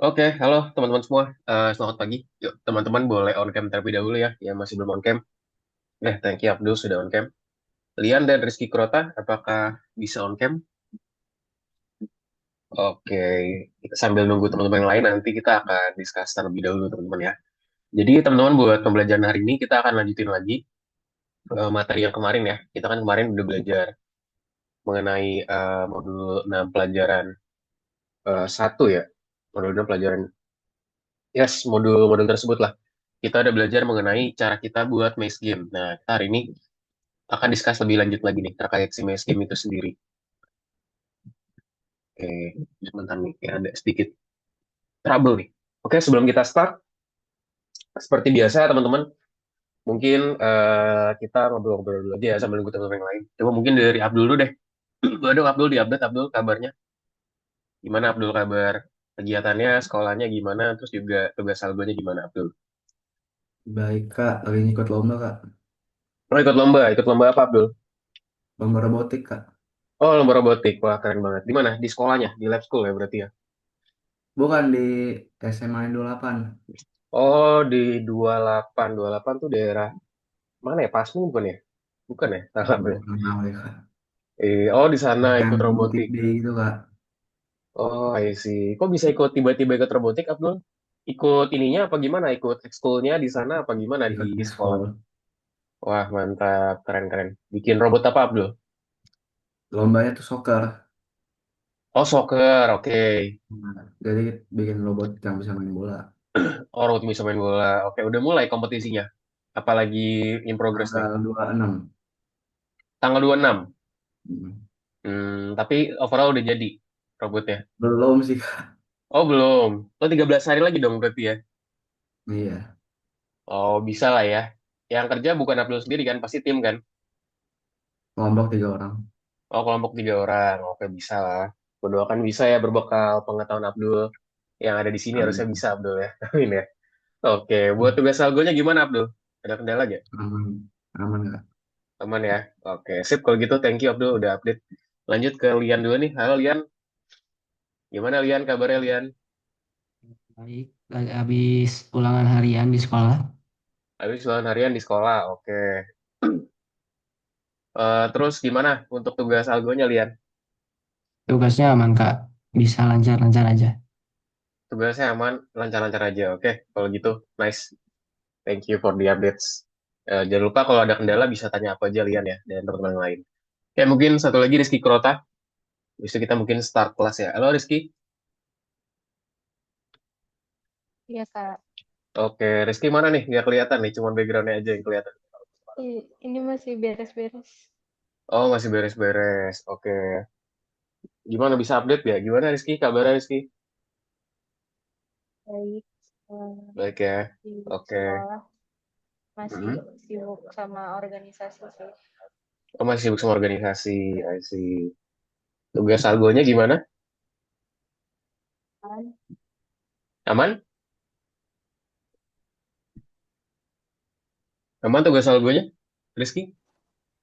Oke, halo teman-teman semua. Selamat pagi. Yuk, teman-teman boleh on cam terlebih dahulu ya, yang masih belum on cam. Thank you Abdul sudah on cam. Lian dan Rizky Kurota, apakah bisa on cam? Oke, kita sambil nunggu teman-teman yang lain, nanti kita akan discuss terlebih dahulu teman-teman ya. Jadi teman-teman buat pembelajaran hari ini kita akan lanjutin lagi materi yang kemarin ya. Kita kan kemarin udah belajar mengenai modul 6 pelajaran 1 ya. Modul 6 pelajaran, yes, modul-modul tersebut lah. Kita udah belajar mengenai cara kita buat maze game. Nah, kita hari ini akan discuss lebih lanjut lagi nih terkait si maze game itu sendiri. Oke, sebentar nih, ya ada sedikit trouble nih. Oke, sebelum kita start, seperti biasa teman-teman, mungkin kita ngobrol-ngobrol dulu aja ya sambil nunggu teman-teman yang lain. Coba mungkin dari Abdul dulu deh. Boleh dong Abdul diupdate Abdul kabarnya. Gimana Abdul kabar? Kegiatannya, sekolahnya gimana? Terus juga tugas algonya gimana Abdul? Baik Kak, lagi ikut lomba Kak. Oh ikut lomba apa Abdul? Lomba robotik Kak. Oh lomba robotik, wah keren banget. Di mana? Di sekolahnya, di lab school ya berarti ya? Bukan di SMA 28. Oh di 28 tuh daerah mana ya? Pasmu bukan ya? Bukan ya? Salah Aduh, berarti. kurang tahu ya Kak. Oh di sana Yang ikut robotik robotik. di itu Kak. Oh, I see. Kok bisa ikut tiba-tiba ikut robotik, Abdul? Ikut ininya apa gimana? Ikut ekskulnya di sana apa gimana di Ikut sekolah? ekskul. Wah, mantap. Keren-keren. Bikin robot apa, Abdul? Lombanya tuh soccer. Oh, soccer. Oke. Nah, jadi bikin robot yang bisa main bola. Oh, robot bisa main bola. Oke, udah mulai kompetisinya. Apalagi in progress nih. Tanggal 26. Tanggal 26. Hmm. Tapi overall udah jadi robotnya. Belum sih Kak. Oh, belum. Oh, 13 hari lagi dong berarti ya. Iya, Oh, bisa lah ya. Yang kerja bukan Abdul sendiri kan? Pasti tim kan? kelompok 3 orang. Oh, kelompok 3 orang. Oke, bisa lah. Berdoakan bisa ya berbekal pengetahuan Abdul yang ada di sini harusnya Amin. bisa Abdul ya. Amin ya. Oke, buat tugas algonya gimana Abdul? Ada kendala gak? Aman. Aman Kak. Aman ya. Oke, sip kalau gitu. Thank you Abdul udah update. Lanjut ke Lian dulu nih. Halo Lian, gimana Lian kabarnya Lian? Baik, lagi habis ulangan harian di sekolah. Habis ulangan harian di sekolah. Oke. Terus gimana untuk tugas algonya Lian? Tugasnya aman, Kak. Bisa lancar-lancar aja. Tugasnya aman, lancar-lancar aja. Oke, kalau gitu nice. Thank you for the updates. Jangan lupa kalau ada kendala bisa tanya apa aja Lian ya dan teman-teman yang lain. Oke, mungkin satu lagi Rizky Krota. Bisa kita mungkin start kelas ya. Halo Rizky. Iya Kak. Oke, Rizky mana nih? Nggak kelihatan nih, cuma backgroundnya aja yang kelihatan. Ini masih beres-beres. Oh, masih beres-beres. Oke. Gimana bisa update ya? Gimana Rizky? Kabarnya Rizky? Baik. Baik ya. Di Oke. sekolah masih Hmm. sibuk sama organisasi sih. Oh, masih sibuk sama organisasi. I see. Tugas algonya gimana? Kan? Aman? Aman tugas algonya? Rizky?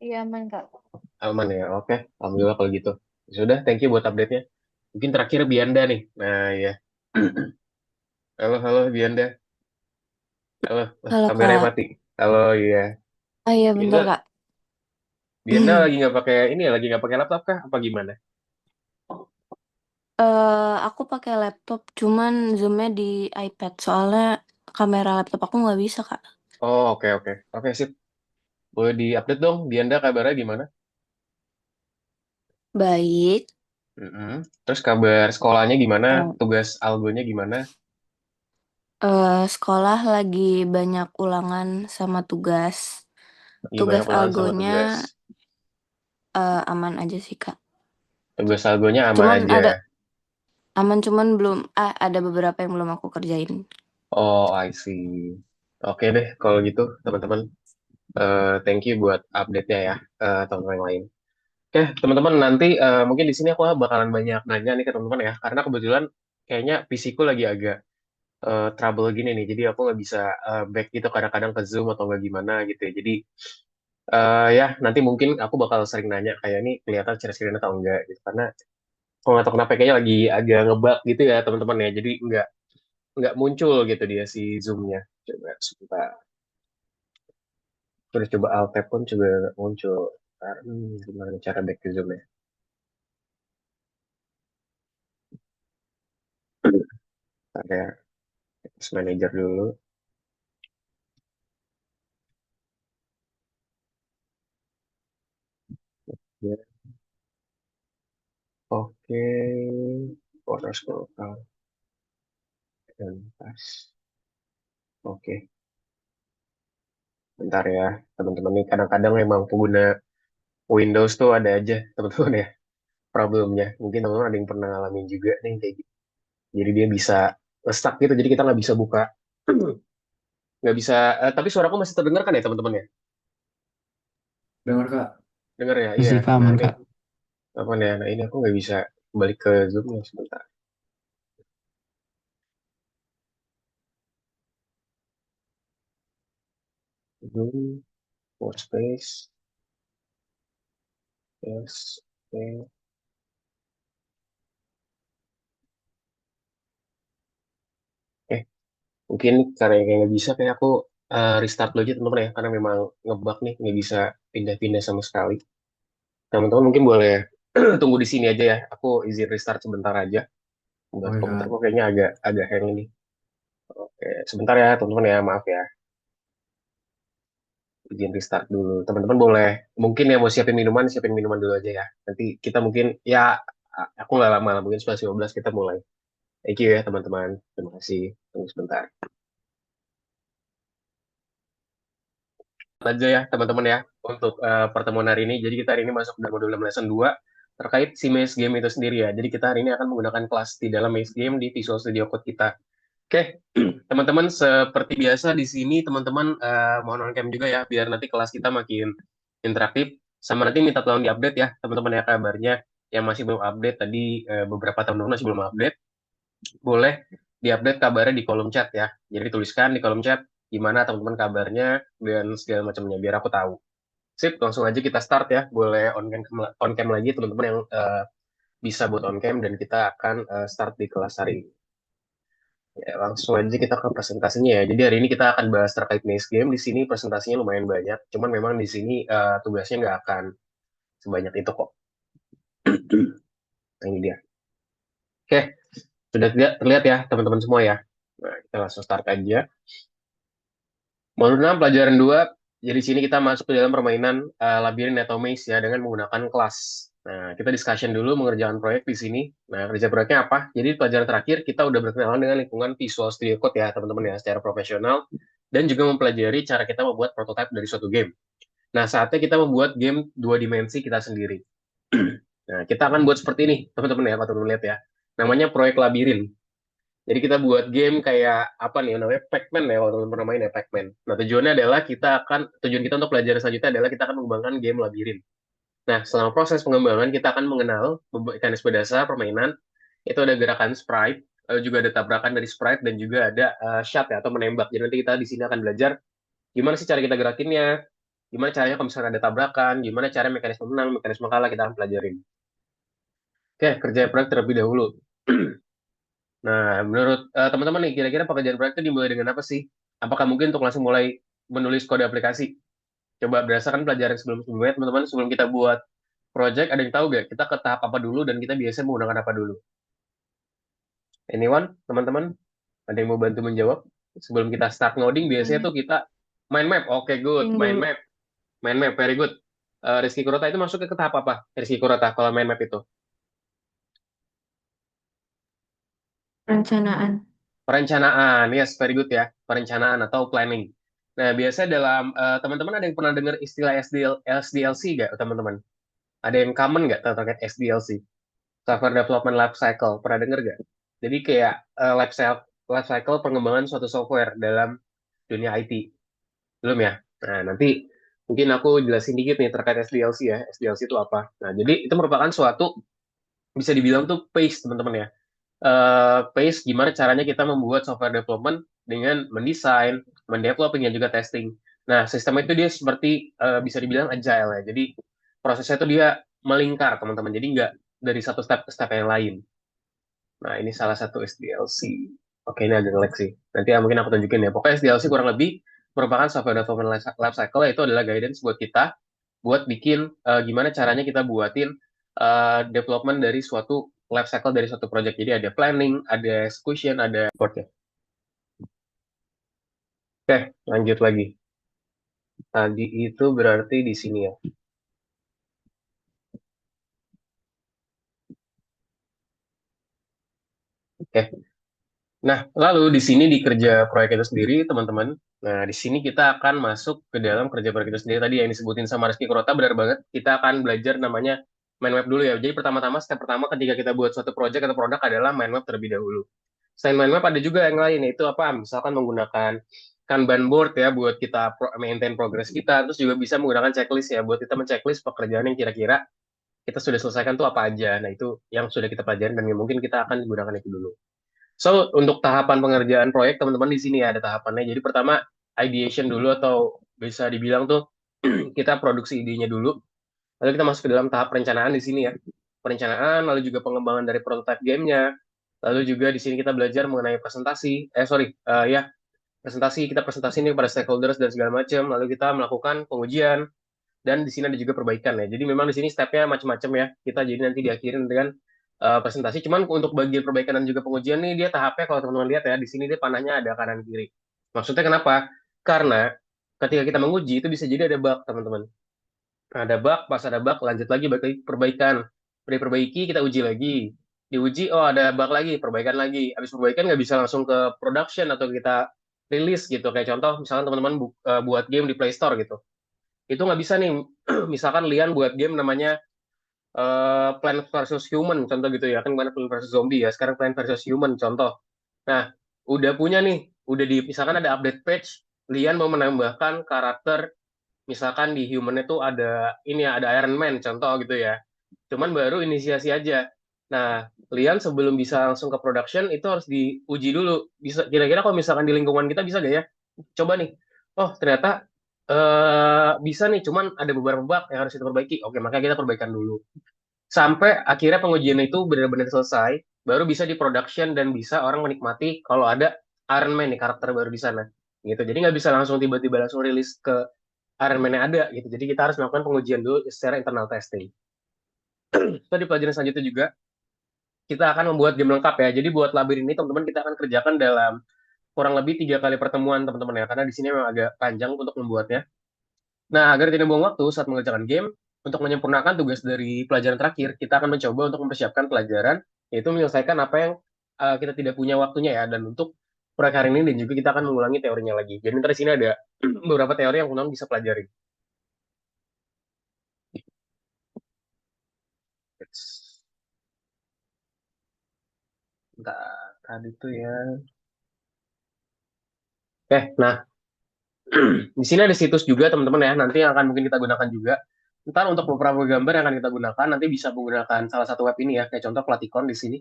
Iya aman Kak. Aman ya. Oke. Alhamdulillah kalau gitu. Sudah, thank you buat update-nya. Mungkin terakhir Bianda nih. Nah, ya. Halo, halo Bianda. Halo, Halo kameranya Kak. mati. Halo, iya. Oh iya bentar Bianda, Kak. Bianda lagi nggak pakai ini ya? Lagi nggak pakai laptop kah? Apa gimana? Aku pakai laptop, cuman zoomnya di iPad. Soalnya kamera laptop aku nggak bisa Kak. Oh, oke, oke. Oke, sip. Boleh di-update dong, Dianda kabarnya gimana? Baik. Mm-mm. Terus kabar sekolahnya gimana? Eh, Tugas algonya gimana? Sekolah lagi banyak ulangan sama tugas. Lagi Tugas banyak ulangan sama algonya tugas. aman aja sih Kak. Tugas algonya aman Cuman aja. ada aman cuman belum ada beberapa yang belum aku kerjain. Oh, I see. Oke deh, kalau gitu teman-teman. Thank you buat update-nya ya, teman-teman yang lain. Oke, teman-teman nanti mungkin di sini aku bakalan banyak nanya nih ke teman-teman ya, karena kebetulan kayaknya PC ku lagi agak trouble gini nih, jadi aku nggak bisa back gitu kadang-kadang ke Zoom atau nggak gimana gitu ya. Jadi ya nanti mungkin aku bakal sering nanya kayak ini kelihatan share screen atau enggak gitu, karena kalau nggak tahu kenapa kayaknya lagi agak ngebug gitu ya teman-teman ya, jadi enggak. nggak muncul gitu dia si Zoom-nya. Coba sebentar. Terus coba Alt Tab pun juga nggak muncul. Ntar, gimana cara back ke Zoom-nya? Ntar ya, Task Manager dulu. Ya, oke. Bonus lokal dan pas. Oke, bentar ya teman-teman nih. Kadang-kadang memang pengguna Windows tuh ada aja teman-teman ya problemnya. Mungkin teman-teman ada yang pernah ngalamin juga nih kayak gitu. Jadi dia bisa stuck gitu. Jadi kita nggak bisa buka, nggak bisa. Tapi suaraku masih terdengar kan ya teman-teman ya? Dengar Kak. Dengar ya? Iya. Masih Nah aman, ini Kak. apa ya? Nah ini aku nggak bisa balik ke Zoom ya sebentar. Zoom, workspace, yes, oke. Eh, mungkin karena kayak nggak bisa kayak aku restart dulu aja teman-teman ya, karena memang ngebug nih, nggak bisa pindah-pindah sama sekali. Teman-teman mungkin boleh tunggu di sini aja ya. Aku izin restart sebentar aja. Buat Oke Kak. komputerku kayaknya agak agak hang ini. Oke, sebentar ya teman-teman ya, maaf ya. Izin restart dulu. Teman-teman boleh mungkin ya mau siapin minuman dulu aja ya. Nanti kita mungkin ya aku nggak lama lah, mungkin 11.15 kita mulai. Thank you ya teman-teman. Terima kasih. Tunggu sebentar. Aja ya teman-teman ya untuk pertemuan hari ini. Jadi kita hari ini masuk dalam modul 6 lesson 2 terkait si Maze Game itu sendiri ya. Jadi kita hari ini akan menggunakan kelas di dalam Maze Game di Visual Studio Code kita. Oke, teman-teman seperti biasa di sini teman-teman mohon on cam juga ya biar nanti kelas kita makin interaktif. Sama nanti minta tolong diupdate ya teman-teman ya kabarnya yang masih belum update tadi beberapa teman-teman masih belum update boleh diupdate kabarnya di kolom chat ya. Jadi tuliskan di kolom chat gimana teman-teman kabarnya dan segala macamnya biar aku tahu. Sip, langsung aja kita start ya. Boleh on cam lagi teman-teman yang bisa buat on cam dan kita akan start di kelas hari ini. Ya, langsung aja kita ke presentasinya ya. Jadi hari ini kita akan bahas terkait Maze Game. Di sini presentasinya lumayan banyak. Cuman memang di sini tugasnya nggak akan sebanyak itu kok. Nah, ini dia. Oke, sudah terlihat ya teman-teman semua ya. Nah, kita langsung start aja. Modul 6 pelajaran 2. Jadi sini kita masuk ke dalam permainan labirin atau maze ya dengan menggunakan kelas. Nah, kita discussion dulu mengerjakan proyek di sini. Nah, kerja proyeknya apa? Jadi di pelajaran terakhir kita udah berkenalan dengan lingkungan Visual Studio Code ya, teman-teman ya, secara profesional dan juga mempelajari cara kita membuat prototipe dari suatu game. Nah, saatnya kita membuat game dua dimensi kita sendiri. Nah, kita akan buat seperti ini, teman-teman ya, kalau teman lihat ya. Namanya proyek labirin. Jadi kita buat game kayak apa nih namanya Pac-Man ya kalau teman-teman pernah main ya Pac-Man. Nah tujuannya adalah tujuan kita untuk pelajaran selanjutnya adalah kita akan mengembangkan game labirin. Nah selama proses pengembangan kita akan mengenal mekanisme dasar permainan. Itu ada gerakan sprite, lalu juga ada tabrakan dari sprite dan juga ada shot ya atau menembak. Jadi nanti kita di sini akan belajar gimana sih cara kita gerakinnya, gimana caranya kalau misalnya ada tabrakan, gimana cara mekanisme menang, mekanisme kalah kita akan pelajarin. Oke, kerja proyek terlebih dahulu. Nah, menurut teman-teman nih, kira-kira pekerjaan proyek itu dimulai dengan apa sih? Apakah mungkin untuk langsung mulai menulis kode aplikasi? Coba berdasarkan pelajaran sebelum-sebelumnya, teman-teman, sebelum kita buat project, ada yang tahu nggak kita ke tahap apa dulu dan kita biasanya menggunakan apa dulu? Anyone, teman-teman? Ada yang mau bantu menjawab? Sebelum kita start ngoding, biasanya tuh kita main map. Oke, good. Yang Main dulu map. Main map, very good. Rizky Kurota itu masuk ke tahap apa? Rizky Kurota, kalau main map itu? perencanaan. Perencanaan, yes, very good ya. Perencanaan atau planning. Nah, biasanya dalam teman-teman ada yang pernah dengar istilah SDLC nggak, teman-teman? Ada yang common nggak terkait SDLC? Software Development Life Cycle. Pernah dengar nggak? Jadi kayak life cycle pengembangan suatu software dalam dunia IT. Belum ya? Nah, nanti mungkin aku jelasin dikit nih terkait SDLC ya. SDLC itu apa? Nah, jadi itu merupakan suatu bisa dibilang tuh pace, teman-teman ya pace gimana caranya kita membuat software development dengan mendesain, mendevelop, hingga juga testing. Nah, sistem itu dia seperti bisa dibilang agile ya. Jadi prosesnya itu dia melingkar, teman-teman. Jadi nggak dari satu step ke step yang lain. Nah, ini salah satu SDLC. Oke, ini agak ngelag sih. Nanti ya mungkin aku tunjukin ya. Pokoknya SDLC kurang lebih merupakan software development life cycle, yaitu adalah guidance buat kita buat bikin gimana caranya kita buatin development dari suatu life cycle dari suatu project. Jadi ada planning, ada execution, ada support ya. Oke, lanjut lagi. Tadi itu berarti di sini ya. Oke. Nah, lalu di sini di kerja proyek itu sendiri, teman-teman. Nah, di sini kita akan masuk ke dalam kerja proyek itu sendiri tadi yang disebutin sama Rizky Kurota, benar banget. Kita akan belajar namanya mind map dulu ya. Jadi pertama-tama, step pertama ketika kita buat suatu project atau produk adalah mind map terlebih dahulu. Selain mind map ada juga yang lain, yaitu apa? Misalkan menggunakan Kanban board ya buat kita maintain progress kita, terus juga bisa menggunakan checklist ya buat kita men-checklist pekerjaan yang kira-kira kita sudah selesaikan tuh apa aja. Nah, itu yang sudah kita pelajari dan yang mungkin kita akan gunakan itu dulu. So, untuk tahapan pengerjaan proyek, teman-teman di sini ya ada tahapannya. Jadi pertama, ideation dulu atau bisa dibilang tuh kita produksi idenya dulu. Lalu kita masuk ke dalam tahap perencanaan di sini ya. Perencanaan, lalu juga pengembangan dari prototype gamenya. Lalu juga di sini kita belajar mengenai presentasi. Ya, presentasi. Kita presentasi ini kepada stakeholders dan segala macam. Lalu kita melakukan pengujian. Dan di sini ada juga perbaikan ya. Jadi memang di sini stepnya macam-macam ya. Kita jadi nanti diakhirin dengan presentasi. Cuman untuk bagian perbaikan dan juga pengujian nih dia tahapnya kalau teman-teman lihat ya di sini dia panahnya ada kanan kiri. Maksudnya kenapa? Karena ketika kita menguji itu bisa jadi ada bug teman-teman. Ada bug, pas ada bug lanjut lagi balik lagi perbaikan. Diperbaiki kita uji lagi. Diuji oh ada bug lagi, perbaikan lagi. Habis perbaikan nggak bisa langsung ke production atau kita rilis gitu. Kayak contoh misalkan teman-teman buat game di Play Store gitu. Itu nggak bisa nih. Misalkan Lian buat game namanya Plant versus Human contoh gitu ya kan kemarin Plant versus Zombie ya sekarang Plant versus Human contoh. Nah udah punya nih udah di misalkan ada update page Lian mau menambahkan karakter misalkan di Human itu ada ini ya ada Iron Man contoh gitu ya cuman baru inisiasi aja. Nah Lian sebelum bisa langsung ke production itu harus diuji dulu bisa kira-kira kalau misalkan di lingkungan kita bisa gak ya coba nih oh ternyata bisa nih cuman ada beberapa bug yang harus kita perbaiki oke maka kita perbaikan dulu sampai akhirnya pengujian itu benar-benar selesai, baru bisa di production dan bisa orang menikmati kalau ada Iron Man nih karakter baru di sana. Gitu. Jadi nggak bisa langsung tiba-tiba langsung rilis ke Iron Man yang ada gitu. Jadi kita harus melakukan pengujian dulu secara internal testing. Itu di pelajaran selanjutnya juga kita akan membuat game lengkap ya. Jadi buat labirin ini teman-teman kita akan kerjakan dalam kurang lebih 3 kali pertemuan teman-teman ya. Karena di sini memang agak panjang untuk membuatnya. Nah, agar tidak buang waktu saat mengerjakan game, untuk menyempurnakan tugas dari pelajaran terakhir, kita akan mencoba untuk mempersiapkan pelajaran, yaitu menyelesaikan apa yang kita tidak punya waktunya ya, dan untuk proyek hari ini dan juga kita akan mengulangi teorinya lagi. Jadi nanti di sini ada beberapa teori yang teman-teman bisa pelajari. Bentar, tadi tuh ya. Nah, di sini ada situs juga teman-teman ya, nanti yang akan mungkin kita gunakan juga. Ntar untuk beberapa gambar yang akan kita gunakan, nanti bisa menggunakan salah satu web ini ya, kayak contoh Platicon di sini.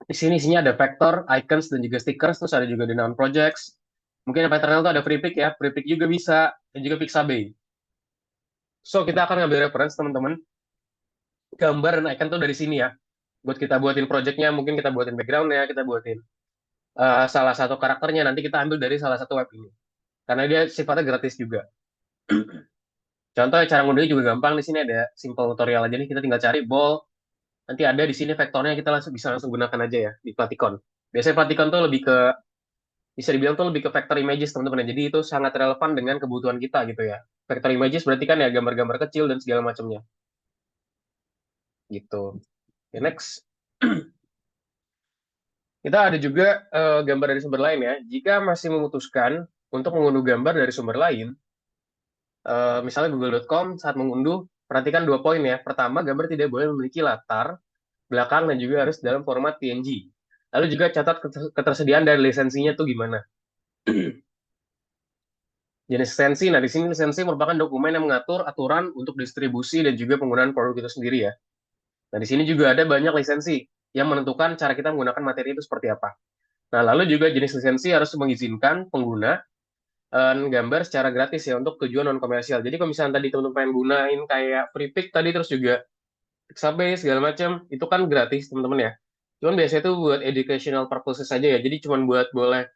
Di sini isinya ada vector, icons, dan juga stickers, terus ada juga the noun projects. Mungkin yang paling terkenal itu ada FreePic ya, FreePic juga bisa, dan juga Pixabay. So, kita akan ngambil reference teman-teman, gambar dan icon tuh dari sini ya. Buat kita buatin projectnya, mungkin kita buatin background-nya, kita buatin salah satu karakternya, nanti kita ambil dari salah satu web ini. Karena dia sifatnya gratis juga. Contoh cara ngunduhnya juga gampang, di sini ada simple tutorial aja nih, kita tinggal cari ball, nanti ada di sini vektornya kita bisa langsung gunakan aja ya di Platicon. Biasanya Platicon tuh lebih ke bisa dibilang tuh lebih ke vector images teman-teman. Jadi itu sangat relevan dengan kebutuhan kita gitu ya. Vector images berarti kan ya gambar-gambar kecil dan segala macamnya. Gitu. Okay, next. Kita ada juga gambar dari sumber lain ya. Jika masih memutuskan untuk mengunduh gambar dari sumber lain, misalnya google.com saat mengunduh, perhatikan 2 poin ya. Pertama, gambar tidak boleh memiliki latar, belakang, dan juga harus dalam format PNG. Lalu juga catat ketersediaan dan lisensinya tuh gimana. Jenis lisensi, nah di sini lisensi merupakan dokumen yang mengatur aturan untuk distribusi dan juga penggunaan produk itu sendiri ya. Nah di sini juga ada banyak lisensi yang menentukan cara kita menggunakan materi itu seperti apa. Nah lalu juga jenis lisensi harus mengizinkan pengguna gambar secara gratis ya untuk tujuan non komersial. Jadi kalau misalnya tadi teman-teman pengen gunain kayak FreePic tadi terus juga Pixabay segala macam itu kan gratis teman-teman ya. Cuman biasanya tuh buat educational purposes saja ya. Jadi cuman buat boleh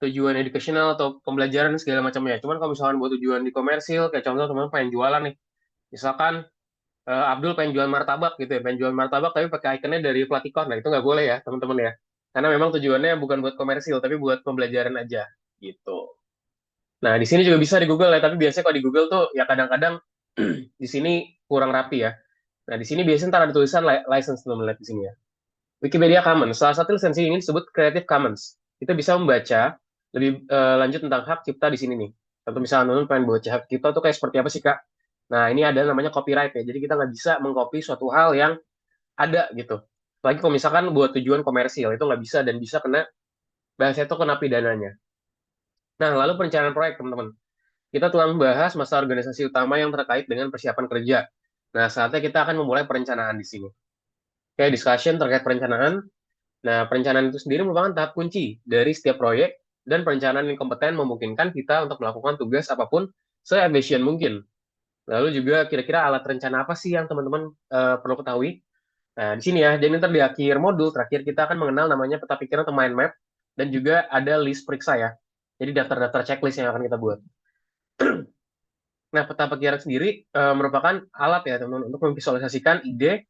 tujuan educational atau pembelajaran segala macamnya. Cuman kalau misalkan buat tujuan di komersil, kayak contoh teman pengen jualan nih. Misalkan Abdul pengen jual martabak gitu ya, pengen jual martabak tapi pakai ikonnya dari Platikon. Nah, itu nggak boleh ya, teman-teman ya. Karena memang tujuannya bukan buat komersil, tapi buat pembelajaran aja gitu. Nah, di sini juga bisa di Google ya, tapi biasanya kalau di Google tuh ya kadang-kadang di sini kurang rapi ya. Nah, di sini biasanya ntar ada tulisan license teman-teman lihat di sini ya. Wikimedia Commons. Salah satu lisensi ini disebut Creative Commons. Kita bisa membaca lebih lanjut tentang hak cipta di sini nih. Atau misalnya teman pengen baca hak cipta tuh kayak seperti apa sih, Kak? Nah, ini ada namanya copyright ya. Jadi kita nggak bisa mengcopy suatu hal yang ada gitu. Apalagi kalau misalkan buat tujuan komersil, itu nggak bisa dan bisa kena, bahasa itu kena pidananya. Nah, lalu perencanaan proyek, teman-teman. Kita telah membahas masa organisasi utama yang terkait dengan persiapan kerja. Nah, saatnya kita akan memulai perencanaan di sini. Oke, discussion terkait perencanaan. Nah, perencanaan itu sendiri merupakan tahap kunci dari setiap proyek, dan perencanaan yang kompeten memungkinkan kita untuk melakukan tugas apapun se-efisien mungkin. Lalu juga kira-kira alat rencana apa sih yang teman-teman perlu ketahui? Nah, di sini ya, jadi nanti di akhir modul terakhir kita akan mengenal namanya peta pikiran atau mind map, dan juga ada list periksa ya. Jadi daftar-daftar checklist yang akan kita buat. Nah, peta pikiran sendiri merupakan alat ya teman-teman untuk memvisualisasikan ide,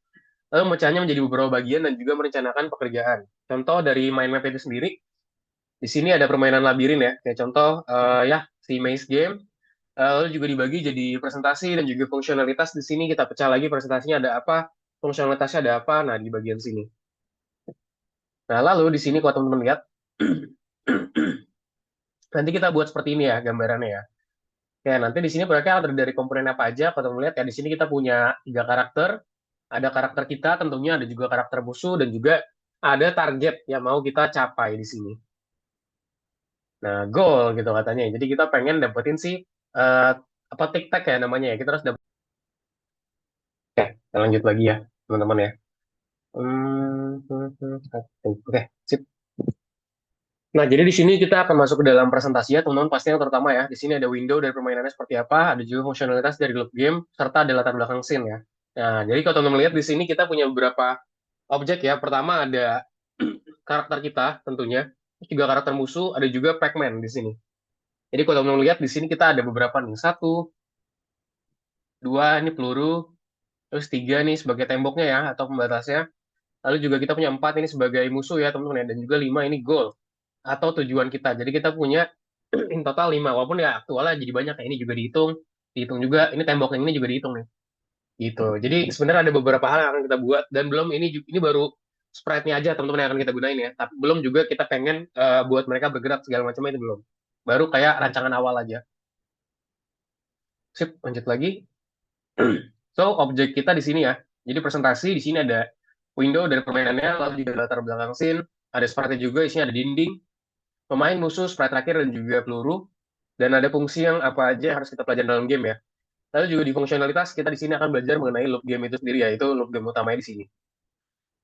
lalu memecahnya menjadi beberapa bagian dan juga merencanakan pekerjaan. Contoh dari mind map itu sendiri, di sini ada permainan labirin ya, kayak contoh ya si maze game. Lalu juga dibagi jadi presentasi dan juga fungsionalitas. Di sini kita pecah lagi presentasinya ada apa, fungsionalitasnya ada apa. Nah, di bagian sini. Nah, lalu di sini kalau teman-teman lihat, nanti kita buat seperti ini ya gambarannya ya. Oke, nanti di sini proyeknya terdiri dari komponen apa aja. Kalau teman-teman lihat ya, di sini kita punya 3 karakter. Ada karakter kita, tentunya ada juga karakter musuh, dan juga ada target yang mau kita capai di sini. Nah, goal gitu katanya. Jadi kita pengen dapetin si apa tic-tac ya namanya ya. Kita harus dapet. Oke, kita lanjut lagi ya, teman-teman ya. Oke, sip. Nah, jadi di sini kita akan masuk ke dalam presentasi ya, teman-teman. Pasti yang terutama ya, di sini ada window dari permainannya seperti apa, ada juga fungsionalitas dari loop game, serta ada latar belakang scene ya. Nah, jadi kalau teman-teman lihat di sini kita punya beberapa objek ya. Pertama ada karakter kita tentunya, terus juga karakter musuh, ada juga Pac-Man di sini. Jadi kalau teman-teman lihat di sini kita ada beberapa nih, satu, dua ini peluru, terus tiga nih sebagai temboknya ya atau pembatasnya. Lalu juga kita punya 4 ini sebagai musuh ya teman-teman ya, dan juga 5 ini goal atau tujuan kita. Jadi kita punya in total 5, walaupun ya aktualnya jadi banyak ya, ini juga dihitung, dihitung juga, ini tembok yang ini juga dihitung nih. Gitu. Jadi sebenarnya ada beberapa hal yang akan kita buat, dan belum ini baru sprite-nya aja teman-teman yang akan kita gunain ya. Tapi belum juga kita pengen buat mereka bergerak segala macam itu belum. Baru kayak rancangan awal aja. Sip, lanjut lagi. So, objek kita di sini ya. Jadi presentasi di sini ada window dari permainannya, lalu juga latar belakang scene, ada sprite juga, isinya ada dinding, pemain, musuh, sprite terakhir, dan juga peluru, dan ada fungsi yang apa aja yang harus kita pelajari dalam game ya. Lalu juga di fungsionalitas kita di sini akan belajar mengenai loop game itu sendiri ya, itu loop game utamanya di sini.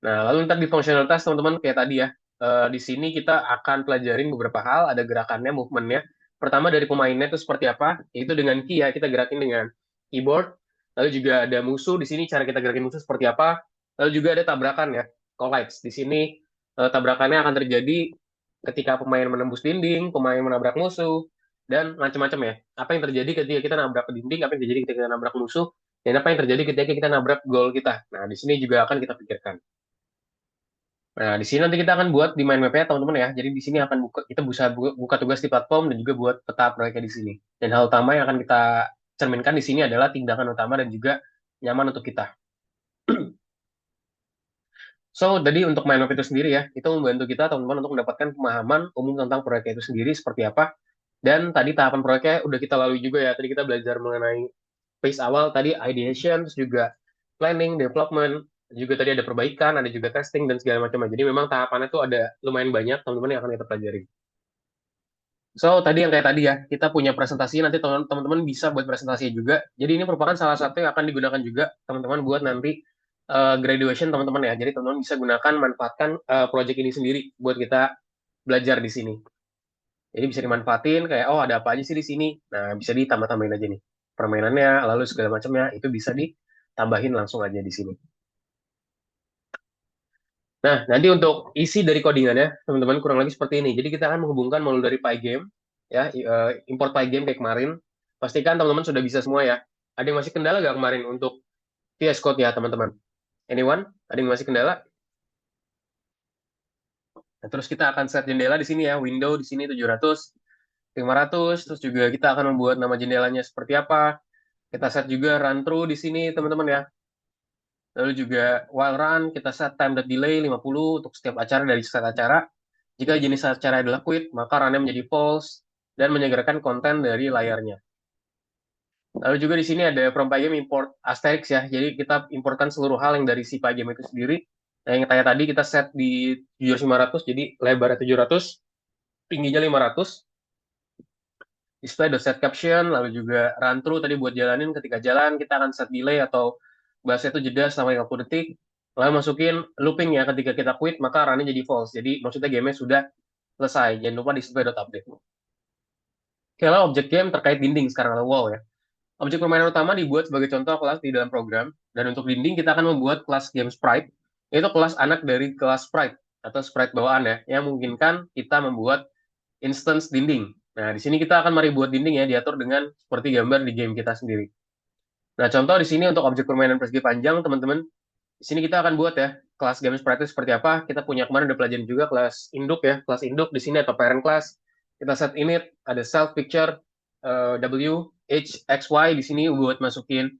Nah, lalu ntar di fungsionalitas teman-teman kayak tadi ya, di sini kita akan pelajarin beberapa hal, ada gerakannya, movementnya. Pertama dari pemainnya itu seperti apa, yaitu dengan key ya, kita gerakin dengan keyboard. Lalu juga ada musuh di sini, cara kita gerakin musuh seperti apa. Lalu juga ada tabrakan ya, collides. Di sini tabrakannya akan terjadi ketika pemain menembus dinding, pemain menabrak musuh, dan macam-macam ya. Apa yang terjadi ketika kita nabrak ke dinding, apa yang terjadi ketika kita nabrak musuh, dan apa yang terjadi ketika kita nabrak goal kita. Nah, di sini juga akan kita pikirkan. Nah, di sini nanti kita akan buat di mind map-nya teman-teman ya. Jadi di sini akan kita bisa buka tugas di platform dan juga buat peta proyeknya di sini. Dan hal utama yang akan kita cerminkan di sini adalah tindakan utama dan juga nyaman untuk kita. So, tadi untuk mind map itu sendiri ya, itu membantu kita teman-teman untuk mendapatkan pemahaman umum tentang proyeknya itu sendiri seperti apa. Dan tadi tahapan proyeknya udah kita lalui juga ya. Tadi kita belajar mengenai phase awal, tadi ideation, terus juga planning, development, juga tadi ada perbaikan, ada juga testing, dan segala macam. Jadi memang tahapannya tuh ada lumayan banyak teman-teman yang akan kita pelajari. So, tadi yang kayak tadi ya, kita punya presentasi, nanti teman-teman bisa buat presentasi juga. Jadi ini merupakan salah satu yang akan digunakan juga teman-teman buat nanti graduation teman-teman ya. Jadi teman-teman bisa gunakan, manfaatkan project ini sendiri buat kita belajar di sini. Jadi bisa dimanfaatin kayak, oh ada apa aja sih di sini. Nah, bisa ditambah-tambahin aja nih. Permainannya, lalu segala macamnya, itu bisa ditambahin langsung aja di sini. Nah, nanti untuk isi dari codingannya, teman-teman kurang lebih seperti ini. Jadi kita akan menghubungkan modul dari Pygame, ya, import Pygame kayak kemarin. Pastikan teman-teman sudah bisa semua ya. Ada yang masih kendala nggak kemarin untuk VS Code ya, teman-teman? Anyone? Ada yang masih kendala? Nah, terus kita akan set jendela di sini ya, window di sini 700, 500, terus juga kita akan membuat nama jendelanya seperti apa. Kita set juga run through di sini, teman-teman ya. Lalu juga while run, kita set time delay 50 untuk setiap acara dari set acara. Jika jenis acara adalah quit, maka runnya menjadi false dan menyegerakan konten dari layarnya. Lalu juga di sini ada from Pygame import asterisk ya. Jadi kita importkan seluruh hal yang dari si Pygame itu sendiri. Nah, yang kayak tadi kita set di 700, jadi lebarnya 700, tingginya 500. Display.set caption, lalu juga run through tadi buat jalanin ketika jalan, kita akan set delay atau bahasa itu jeda selama 50 detik. Lalu masukin looping ya, ketika kita quit, maka runnya jadi false. Jadi maksudnya game-nya sudah selesai. Jangan lupa display.update. Oke, lalu objek game terkait dinding sekarang, lalu wow ya. Objek permainan utama dibuat sebagai contoh kelas di dalam program, dan untuk dinding kita akan membuat kelas game sprite, yaitu kelas anak dari kelas sprite, atau sprite bawaan ya, yang memungkinkan kita membuat instance dinding. Nah, di sini kita akan mari buat dinding ya, diatur dengan seperti gambar di game kita sendiri. Nah, contoh di sini untuk objek permainan persegi panjang, teman-teman. Di sini kita akan buat ya, kelas game sprite itu seperti apa. Kita punya kemarin udah pelajarin juga kelas induk ya, kelas induk di sini atau parent class. Kita set init, ada self picture, W, H, X, Y di sini buat masukin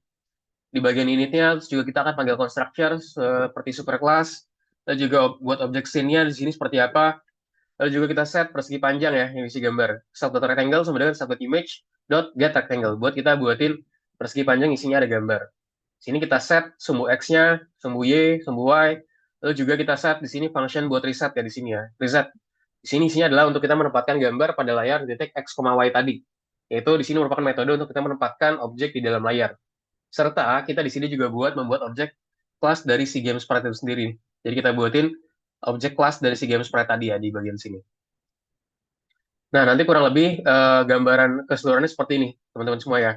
di bagian initnya. Terus juga kita akan panggil constructor seperti superclass. Dan juga buat objek scene-nya di sini seperti apa. Lalu juga kita set persegi panjang ya, yang isi gambar. Self.rectangle sama dengan self.image dot get rectangle. Buat kita buatin persegi panjang isinya ada gambar. Sini kita set sumbu X-nya, sumbu Y, sumbu Y. Lalu juga kita set di sini function buat reset ya di sini ya. Reset. Di sini isinya adalah untuk kita menempatkan gambar pada layar detek X, Y tadi. Yaitu di sini merupakan metode untuk kita menempatkan objek di dalam layar. Serta kita di sini juga membuat objek kelas dari si game sprite itu sendiri. Jadi kita buatin objek kelas dari si game sprite tadi ya di bagian sini. Nah, nanti kurang lebih gambaran keseluruhannya seperti ini, teman-teman semua ya.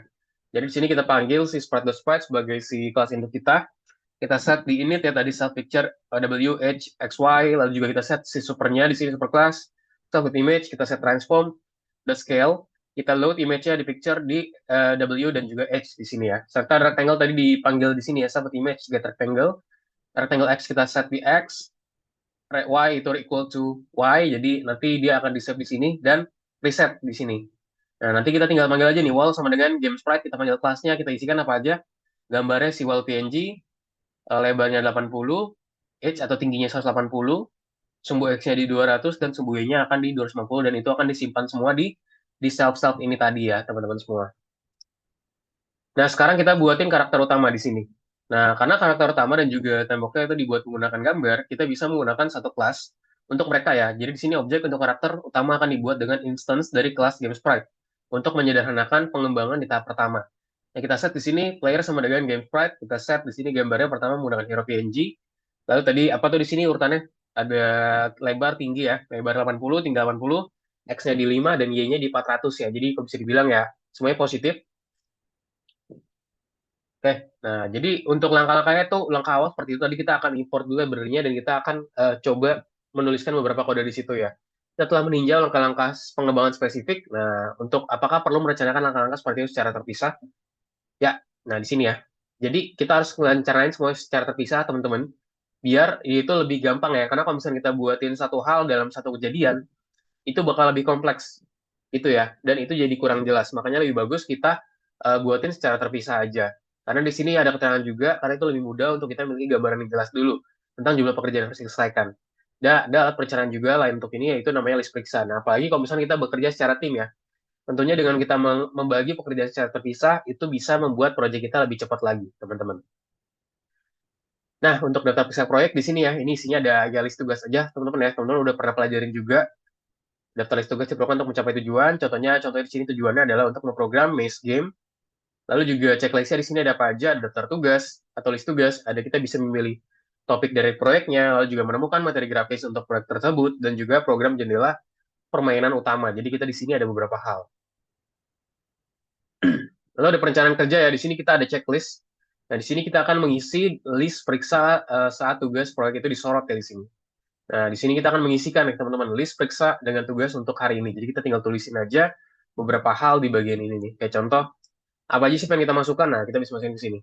Jadi di sini kita panggil si sprite.sprite sebagai si kelas induk kita. Kita set di init ya tadi self picture W, H, X, Y, lalu juga kita set si supernya di sini super class, self image, kita set transform, the scale, kita load image-nya di picture di W dan juga H di sini ya. Serta rectangle tadi dipanggil di sini ya, self image get rectangle. Rectangle X kita set di X, Y itu equal to Y, jadi nanti dia akan di-save di sini dan reset di sini. Nah, nanti kita tinggal panggil aja nih wall sama dengan game sprite, kita panggil kelasnya, kita isikan apa aja. Gambarnya si wall PNG, lebarnya 80, H atau tingginya 180, sumbu X-nya di 200, dan sumbu Y-nya akan di 250, dan itu akan disimpan semua di self-self ini tadi ya, teman-teman semua. Nah, sekarang kita buatin karakter utama di sini. Nah, karena karakter utama dan juga temboknya itu dibuat menggunakan gambar, kita bisa menggunakan satu kelas untuk mereka ya. Jadi di sini objek untuk karakter utama akan dibuat dengan instance dari kelas GameSprite untuk menyederhanakan pengembangan di tahap pertama. Yang kita set di sini player sama dengan GameSprite, kita set di sini gambarnya pertama menggunakan hero PNG. Lalu tadi apa tuh di sini urutannya? Ada lebar tinggi ya, lebar 80, tinggi 80, X-nya di 5 dan Y-nya di 400 ya. Jadi kalau bisa dibilang ya semuanya positif. Oke, nah jadi untuk langkah-langkahnya tuh langkah awal seperti itu tadi kita akan import dulu library-nya dan kita akan coba menuliskan beberapa kode di situ ya. Kita telah meninjau langkah-langkah pengembangan spesifik. Nah, untuk apakah perlu merencanakan langkah-langkah seperti itu secara terpisah? Ya, nah di sini ya. Jadi kita harus merencanain semua secara terpisah, teman-teman. Biar itu lebih gampang ya. Karena kalau misalnya kita buatin satu hal dalam satu kejadian, itu bakal lebih kompleks. Itu ya. Dan itu jadi kurang jelas. Makanya lebih bagus kita buatin secara terpisah aja. Karena di sini ada keterangan juga, karena itu lebih mudah untuk kita memiliki gambaran yang jelas dulu tentang jumlah pekerjaan yang harus diselesaikan. Dan ada alat perencanaan juga lain untuk ini, yaitu namanya list periksa. Nah, apalagi kalau misalnya kita bekerja secara tim ya, tentunya dengan kita membagi pekerjaan secara terpisah, itu bisa membuat proyek kita lebih cepat lagi, teman-teman. Nah, untuk daftar periksa proyek di sini ya, ini isinya ada ya list tugas aja, teman-teman ya. Teman-teman udah pernah pelajarin juga daftar list tugas diperlukan untuk mencapai tujuan. Contohnya di sini tujuannya adalah untuk memprogram maze game. Lalu juga checklistnya di sini ada apa aja, ada daftar tugas atau list tugas, ada kita bisa memilih topik dari proyeknya, lalu juga menemukan materi grafis untuk proyek tersebut, dan juga program jendela permainan utama. Jadi kita di sini ada beberapa hal. Lalu ada perencanaan kerja ya, di sini kita ada checklist. Nah, di sini kita akan mengisi list periksa saat tugas proyek itu disorot ya di sini. Nah, di sini kita akan mengisikan nih teman-teman list periksa dengan tugas untuk hari ini. Jadi kita tinggal tulisin aja beberapa hal di bagian ini nih. Kayak contoh, apa aja sih yang kita masukkan? Nah, kita bisa masukin ke sini.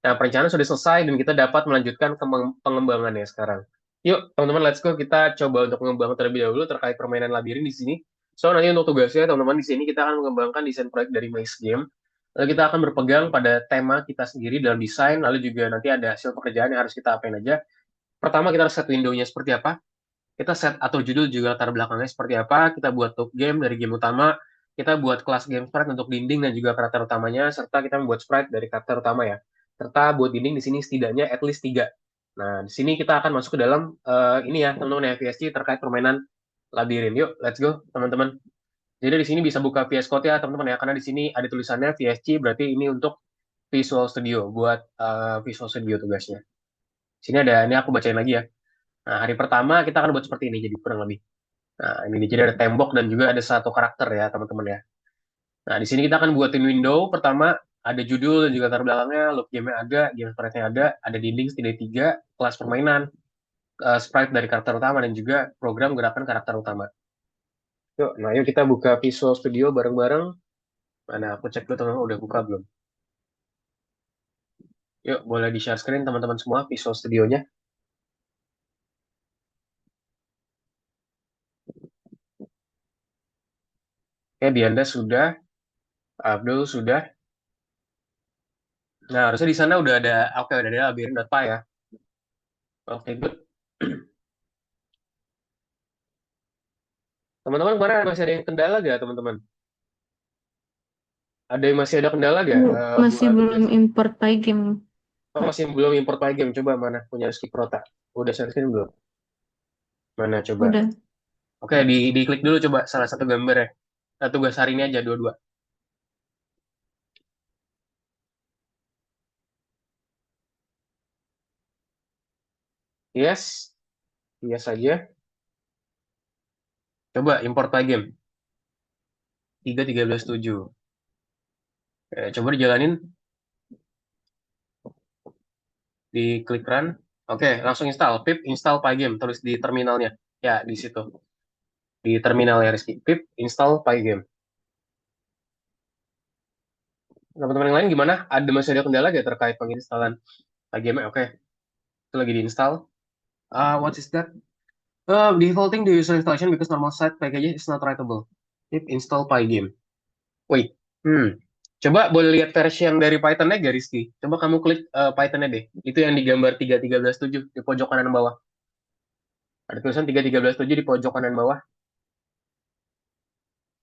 Nah, perencanaan sudah selesai dan kita dapat melanjutkan ke pengembangannya sekarang. Yuk, teman-teman, let's go. Kita coba untuk mengembangkan terlebih dahulu terkait permainan labirin di sini. So, nanti untuk tugasnya, teman-teman, di sini kita akan mengembangkan desain proyek dari Maze Game. Lalu kita akan berpegang pada tema kita sendiri dalam desain, lalu juga nanti ada hasil pekerjaan yang harus kita apain aja. Pertama, kita harus set window-nya seperti apa. Kita set atau judul juga latar belakangnya seperti apa. Kita buat top game dari game utama. Kita buat kelas game sprite untuk dinding dan juga karakter utamanya. Serta kita membuat sprite dari karakter utama ya. Serta buat dinding di sini setidaknya at least 3. Nah, di sini kita akan masuk ke dalam ini ya, teman-teman ya, VSC terkait permainan labirin. Yuk, let's go, teman-teman. Jadi di sini bisa buka VS Code ya, teman-teman ya, karena di sini ada tulisannya VSC, berarti ini untuk Visual Studio, buat Visual Studio tugasnya. Sini ada, ini aku bacain lagi ya. Nah, hari pertama kita akan buat seperti ini, jadi kurang lebih. Nah, ini jadi ada tembok dan juga ada satu karakter ya, teman-teman ya. Nah, di sini kita akan buatin window. Pertama, ada judul dan juga latar belakangnya, loop game-nya ada, game sprite-nya ada dinding setidaknya 3, kelas permainan, sprite dari karakter utama, dan juga program gerakan karakter utama. Yuk, nah yuk kita buka Visual Studio bareng-bareng. Mana aku cek dulu teman-teman udah buka belum. Yuk, boleh di-share screen teman-teman semua Visual Studio-nya. Oke, Dianda sudah, Abdul sudah. Nah, harusnya di sana udah ada, oke, udah ada labirin.py ya. Oke, good. Teman-teman, kemarin masih ada yang kendala gak, teman-teman? Ada yang masih ada kendala gak? Masih Buat belum import Pygame. oh, masih belum import Pygame. Coba mana punya Rizky Prota? Udah share-screen belum? Mana coba? Udah. Oke, diklik dulu coba salah satu gambar ya. Nah, tugas hari ini aja, dua-dua. Yes, yes saja. Coba import Pygame. 3.13.7. Coba dijalanin. Diklik run. Oke, langsung install. Pip install Pygame. Tulis di terminalnya. Ya, di situ. Di terminal ya, Rizky. Pip install Pygame. Teman-teman yang lain gimana? Masih ada kendala gak terkait penginstalan Pygame? Oke, itu lagi diinstal. What is that? Defaulting the user installation because normal site package is not writable. Pip install Pygame. Wait. Coba boleh lihat versi yang dari Python-nya gak, Rizky? Coba kamu klik Python-nya deh. Itu yang digambar 3.13.7 di pojok kanan bawah. Ada tulisan 3.13.7 di pojok kanan bawah.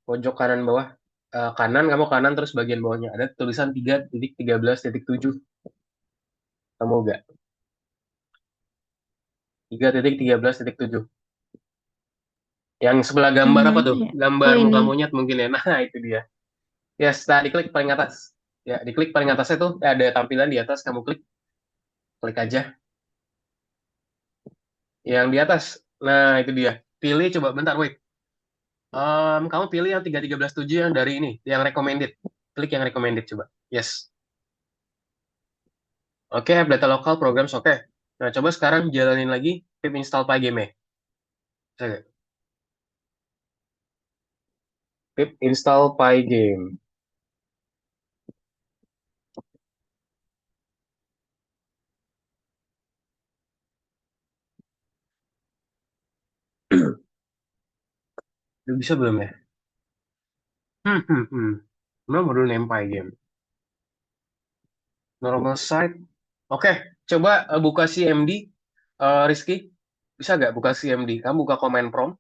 Pojok kanan bawah. Kanan, kamu kanan terus bagian bawahnya. Ada tulisan 3.13.7. Kamu gak? 3.13.7. Yang sebelah gambar Yang apa mana tuh? ya? Gambar Oh, muka ini. monyet mungkin ya. Nah, itu dia. Ya, setelah diklik paling atas. Ya, diklik paling atasnya tuh ada tampilan di atas, kamu klik. Klik aja. Yang di atas. Nah, itu dia. Pilih, coba bentar, wait. Kamu pilih yang 3.13.7 yang dari ini, yang recommended. Klik yang recommended, coba. Yes. Oke, data lokal programs, oke. Nah, coba sekarang jalanin lagi pip install Pygame. Oke. Pip install Pygame. Udah bisa belum ya? Belum baru name Pygame. Normal site. Oke, coba buka CMD. Rizky, bisa nggak buka CMD? Kamu buka command prompt.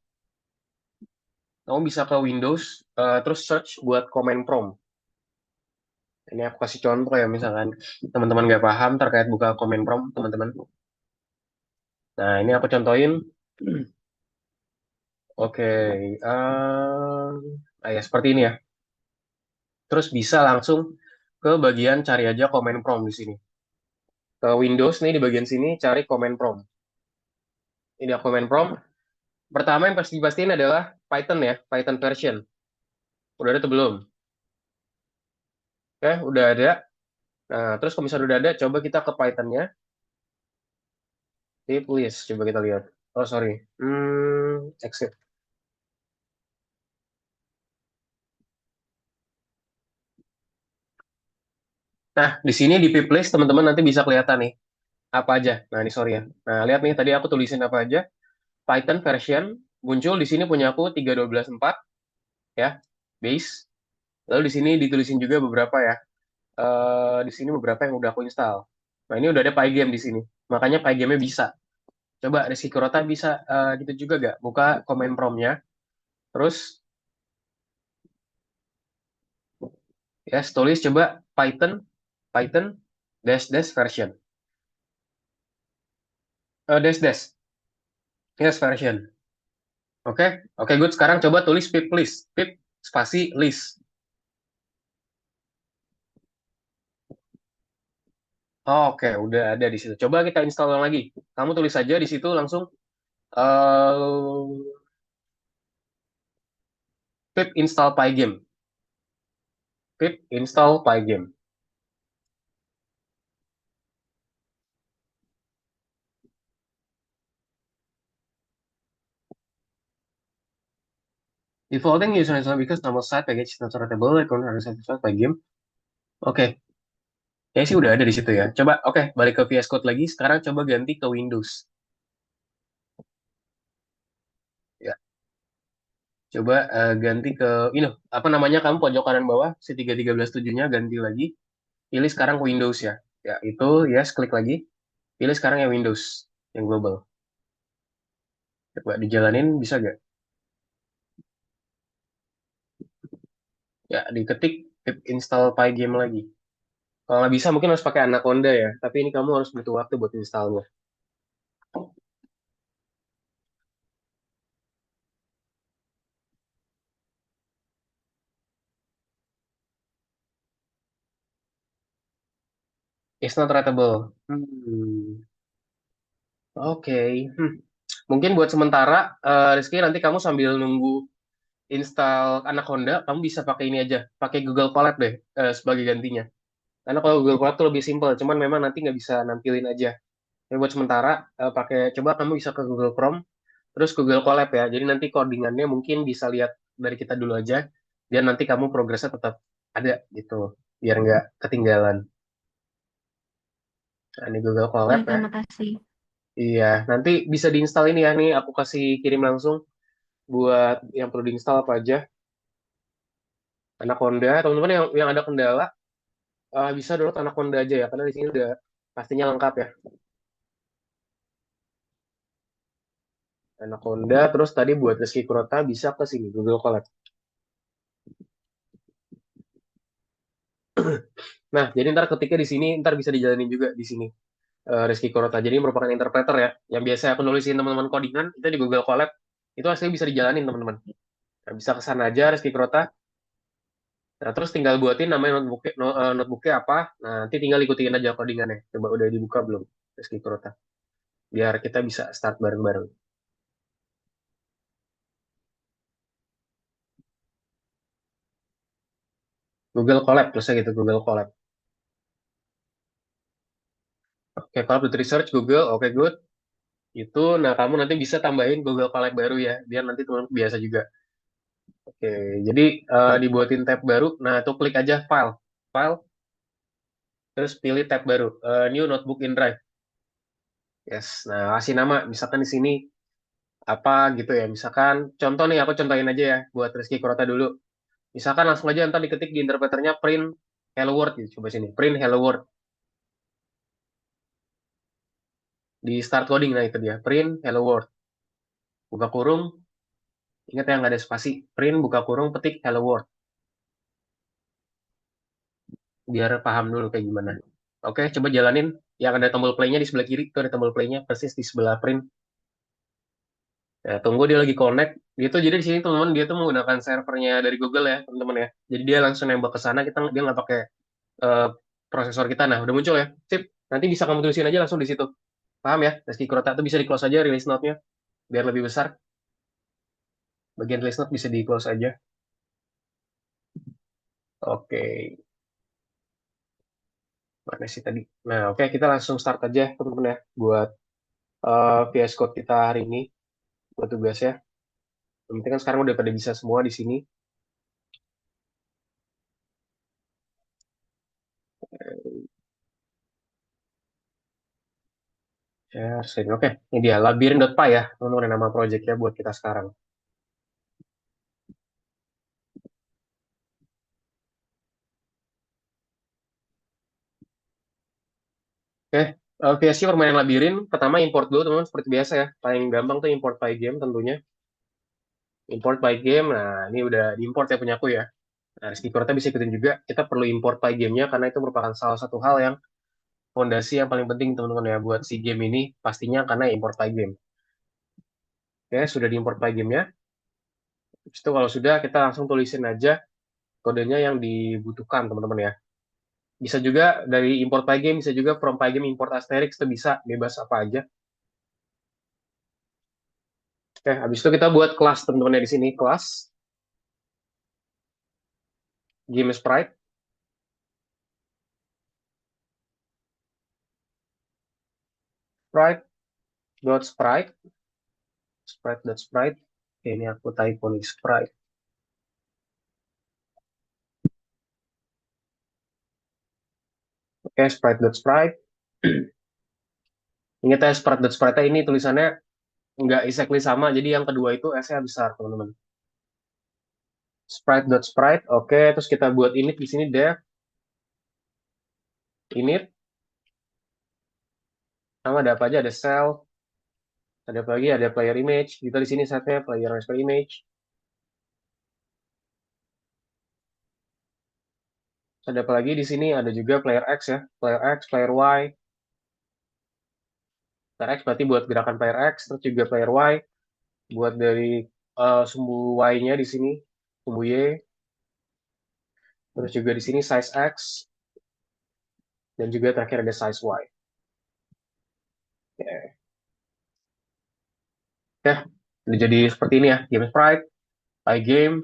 Kamu bisa ke Windows, terus search buat command prompt. Ini aku kasih contoh ya, misalkan teman-teman nggak paham terkait buka command prompt, teman-teman. Nah, ini aku contohin. Oke, ya seperti ini ya. Terus bisa langsung ke bagian cari aja command prompt di sini. Ke Windows nih di bagian sini cari command prompt. Ini ya command prompt. Pertama yang pasti pastiin adalah Python ya, Python version. Udah ada atau belum? Oke, udah ada. Nah, terus kalau misalnya udah ada, coba kita ke Python-nya. Tip list, coba kita lihat. Oh, sorry. Exit. Nah, di sini di pip list teman-teman nanti bisa kelihatan nih apa aja. Nah, ini sorry ya. Nah, lihat nih tadi aku tulisin apa aja. Python version muncul di sini punya aku 3.12.4 ya, base. Lalu di sini ditulisin juga beberapa ya. Di sini beberapa yang udah aku install. Nah, ini udah ada Pygame di sini. Makanya Pygame-nya bisa. Coba Rizky Kurota bisa gitu juga gak? Buka command prompt-nya. Terus ya tulis coba Python Python dash dash version. Dash dash. Yes version. Oke, Oke good. Sekarang coba tulis pip list. Pip spasi list. Oke, udah ada di situ. Coba kita install ulang lagi. Kamu tulis saja di situ langsung eh pip install pygame. Pip install pygame. Defaulting user install because normal site package is not sortable account harus satisfied pygame. Oke, ya sih udah ada di situ ya. Coba, oke, balik ke VS Code lagi. Sekarang coba ganti ke Windows. Ya, coba ganti ke ini apa namanya kamu pojok kanan bawah si 3.13.7-nya ganti lagi. Pilih sekarang ke Windows ya. Ya, itu yes, klik lagi. Pilih sekarang yang Windows, yang global. Coba dijalanin bisa gak? Ya, diketik pip install pygame lagi. Kalau nggak bisa mungkin harus pakai Anaconda ya. Tapi ini kamu harus butuh waktu buat installnya. It's not readable. Oke. Hmm. Mungkin buat sementara, Rizky nanti kamu sambil nunggu install Anaconda, kamu bisa pakai ini aja, pakai Google Colab deh sebagai gantinya. Karena kalau Google Colab tuh lebih simple, cuman memang nanti nggak bisa nampilin aja. Tapi buat sementara, pakai coba kamu bisa ke Google Chrome, terus Google Colab ya. Jadi nanti codingannya mungkin bisa lihat dari kita dulu aja, biar nanti kamu progresnya tetap ada gitu, biar nggak ketinggalan. Nah, ini Google Colab Oke, ya. makasih. Iya, nanti bisa diinstal ini ya nih, aku kasih kirim langsung buat yang perlu diinstal apa aja. Anaconda, teman-teman yang ada kendala bisa download Anaconda aja ya, karena di sini udah pastinya lengkap ya. Anaconda, terus tadi buat Rizky Kurota bisa ke sini, Google Colab. Nah, jadi ntar ketika di sini, ntar bisa dijalanin juga di sini, Rizky Kurota. Jadi merupakan interpreter ya, yang biasa aku nulisin teman-teman codingan, itu di Google Colab, itu aslinya bisa dijalanin teman-teman. Nah, bisa ke sana aja Rizky Kurota. Nah, terus tinggal buatin namanya notebooknya, notebooknya apa. Nah, nanti tinggal ikutin aja codingannya. Coba udah dibuka belum, Rizky Kurota? Biar kita bisa start bareng-bareng. Google Colab, terusnya gitu, Google Colab. Oke, Colab with Research, Google, oke good. Itu, nah kamu nanti bisa tambahin Google Colab baru ya, biar nanti teman biasa juga. Oke, jadi dibuatin tab baru. Nah, itu klik aja File, File, terus pilih tab baru, New Notebook in Drive. Yes, nah kasih nama, misalkan di sini apa gitu ya. Misalkan, contoh nih, aku contohin aja ya, buat Rizky Kurota dulu. Misalkan langsung aja ntar diketik di interpreternya print Hello World gitu. Coba sini, print Hello World. Di start coding, nah itu dia, print Hello World. Buka kurung, ingat ya nggak ada spasi. Print, buka kurung, petik Hello World. Biar paham dulu kayak gimana. Oke, coba jalanin. Yang ada tombol play-nya di sebelah kiri, itu ada tombol play-nya persis di sebelah print. Ya, tunggu dia lagi connect. Dia tuh jadi di sini teman-teman dia tuh menggunakan servernya dari Google ya, teman-teman ya. Jadi dia langsung nembak ke sana, dia nggak pakai eh, prosesor kita. Nah, udah muncul ya. Sip. Nanti bisa kamu tulisin aja langsung di situ. Paham ya? Rizky Kurota itu bisa di close aja release note-nya biar lebih besar. Bagian release note bisa di close aja. Oke. Mana sih tadi? Nah, oke kita langsung start aja teman-teman ya buat VS Code kita hari ini buat tugasnya. Yang penting kan sekarang udah pada bisa semua di sini. Share screen. Oke, ini dia labirin.py ya, teman-teman nama projectnya buat kita sekarang. Oke, VSC permainan labirin. Pertama import dulu teman-teman seperti biasa ya. Paling gampang tuh import PyGame tentunya. Import PyGame. Nah, ini udah diimport ya punya aku ya. Nah, Rizky Kurta bisa ikutin juga. Kita perlu import PyGame-nya karena itu merupakan salah satu hal yang fondasi yang paling penting teman-teman ya buat si game ini pastinya karena import PyGame. Oke, sudah diimport PyGame-nya. Habis itu kalau sudah kita langsung tulisin aja kodenya yang dibutuhkan teman-teman ya. Bisa juga dari import PyGame, bisa juga from PyGame import Asterix itu bisa bebas apa aja. Oke, habis itu kita buat kelas teman-teman ya di sini kelas game sprite sprite dot sprite sprite dot sprite. Oke, ini aku typo nih sprite. Oke, sprite dot sprite. Ingat ya sprite dot sprite ini tulisannya nggak exactly sama, jadi yang kedua itu S-nya besar teman-teman. Sprite dot sprite. Oke, terus kita buat init di sini deh. Init sama ada apa aja, ada cell, ada apa lagi, ada player image. Kita di sini setnya player underscore image. Ada apa lagi di sini? Ada juga player X ya, player X, player Y. Player X berarti buat gerakan player X, terus juga player Y buat dari sumbu Y-nya di sini, sumbu Y. Terus juga di sini size X dan juga terakhir ada size Y. Oke, ya, udah jadi seperti ini ya, game sprite, game.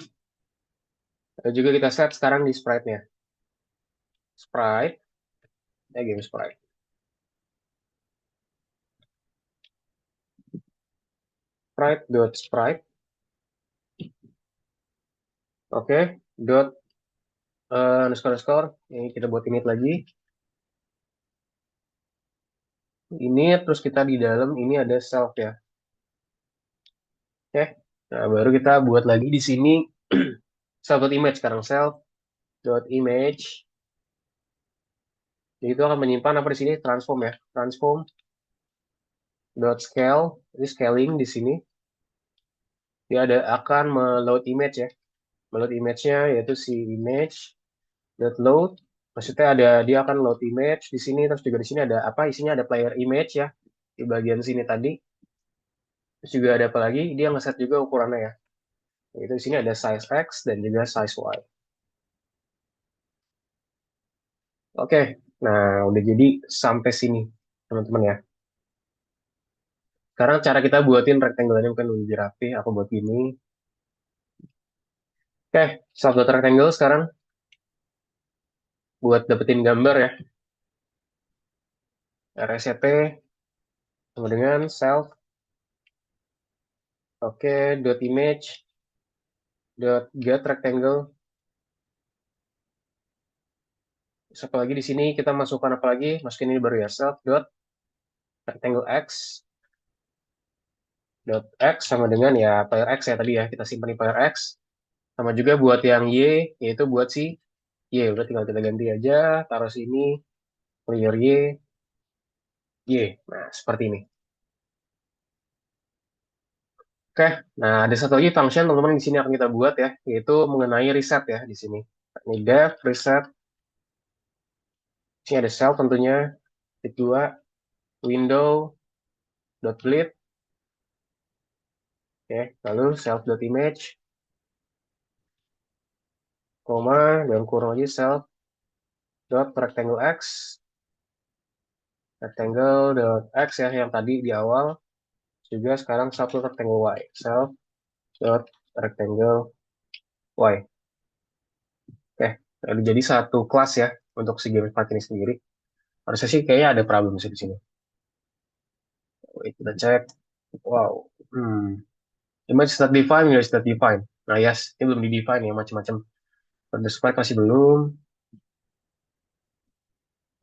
Dan juga kita set sekarang di sprite-nya. Sprite, game sprite. Sprite.sprite. Oke, dot underscore. Ini kita buat init lagi. Ini terus kita di dalam ini ada self ya. Oke. Nah, baru kita buat lagi di sini self.image sekarang self.image. Jadi itu akan menyimpan apa di sini transform ya. Transform dot scale. Ini scaling di sini. Dia ada akan meload image ya. Meload image-nya yaitu si image dot load. Maksudnya ada dia akan load image di sini terus juga di sini ada apa isinya ada player image ya di bagian sini tadi. Terus juga ada apa lagi? Dia ngeset juga ukurannya ya. Itu di sini ada size X dan juga size Y. Oke, nah udah jadi sampai sini teman-teman ya. Sekarang cara kita buatin rectangle-nya mungkin lebih rapi. Aku buat gini. Oke, self rectangle sekarang buat dapetin gambar ya. RSCP sama dengan self. Oke, dot image dot get rectangle. Terus apa lagi di sini kita masukkan apa lagi? Masukin ini baru ya self dot rectangle x dot x sama dengan ya player x ya tadi ya kita simpan di player x. Sama juga buat yang y yaitu buat si y udah tinggal kita ganti aja taruh sini player y. Nah seperti ini. Oke, nah ada satu lagi function teman-teman di sini akan kita buat ya, yaitu mengenai reset ya di sini. Ini def reset, sini ada cell tentunya, kedua window dot bleed, oke, lalu self dot image, koma dan kurung lagi self dot rectangle x, rectangle dot x ya yang tadi di awal, juga sekarang self dot rectangle y, self dot rectangle y. Oke, lalu jadi satu kelas ya untuk si game part ini sendiri. Harusnya sih kayaknya ada problem sih di sini. Wait, kita cek. Wow. Image is not defined, window is not defined. Nah, yes, ini belum di-define ya, macam-macam. The sprite masih belum.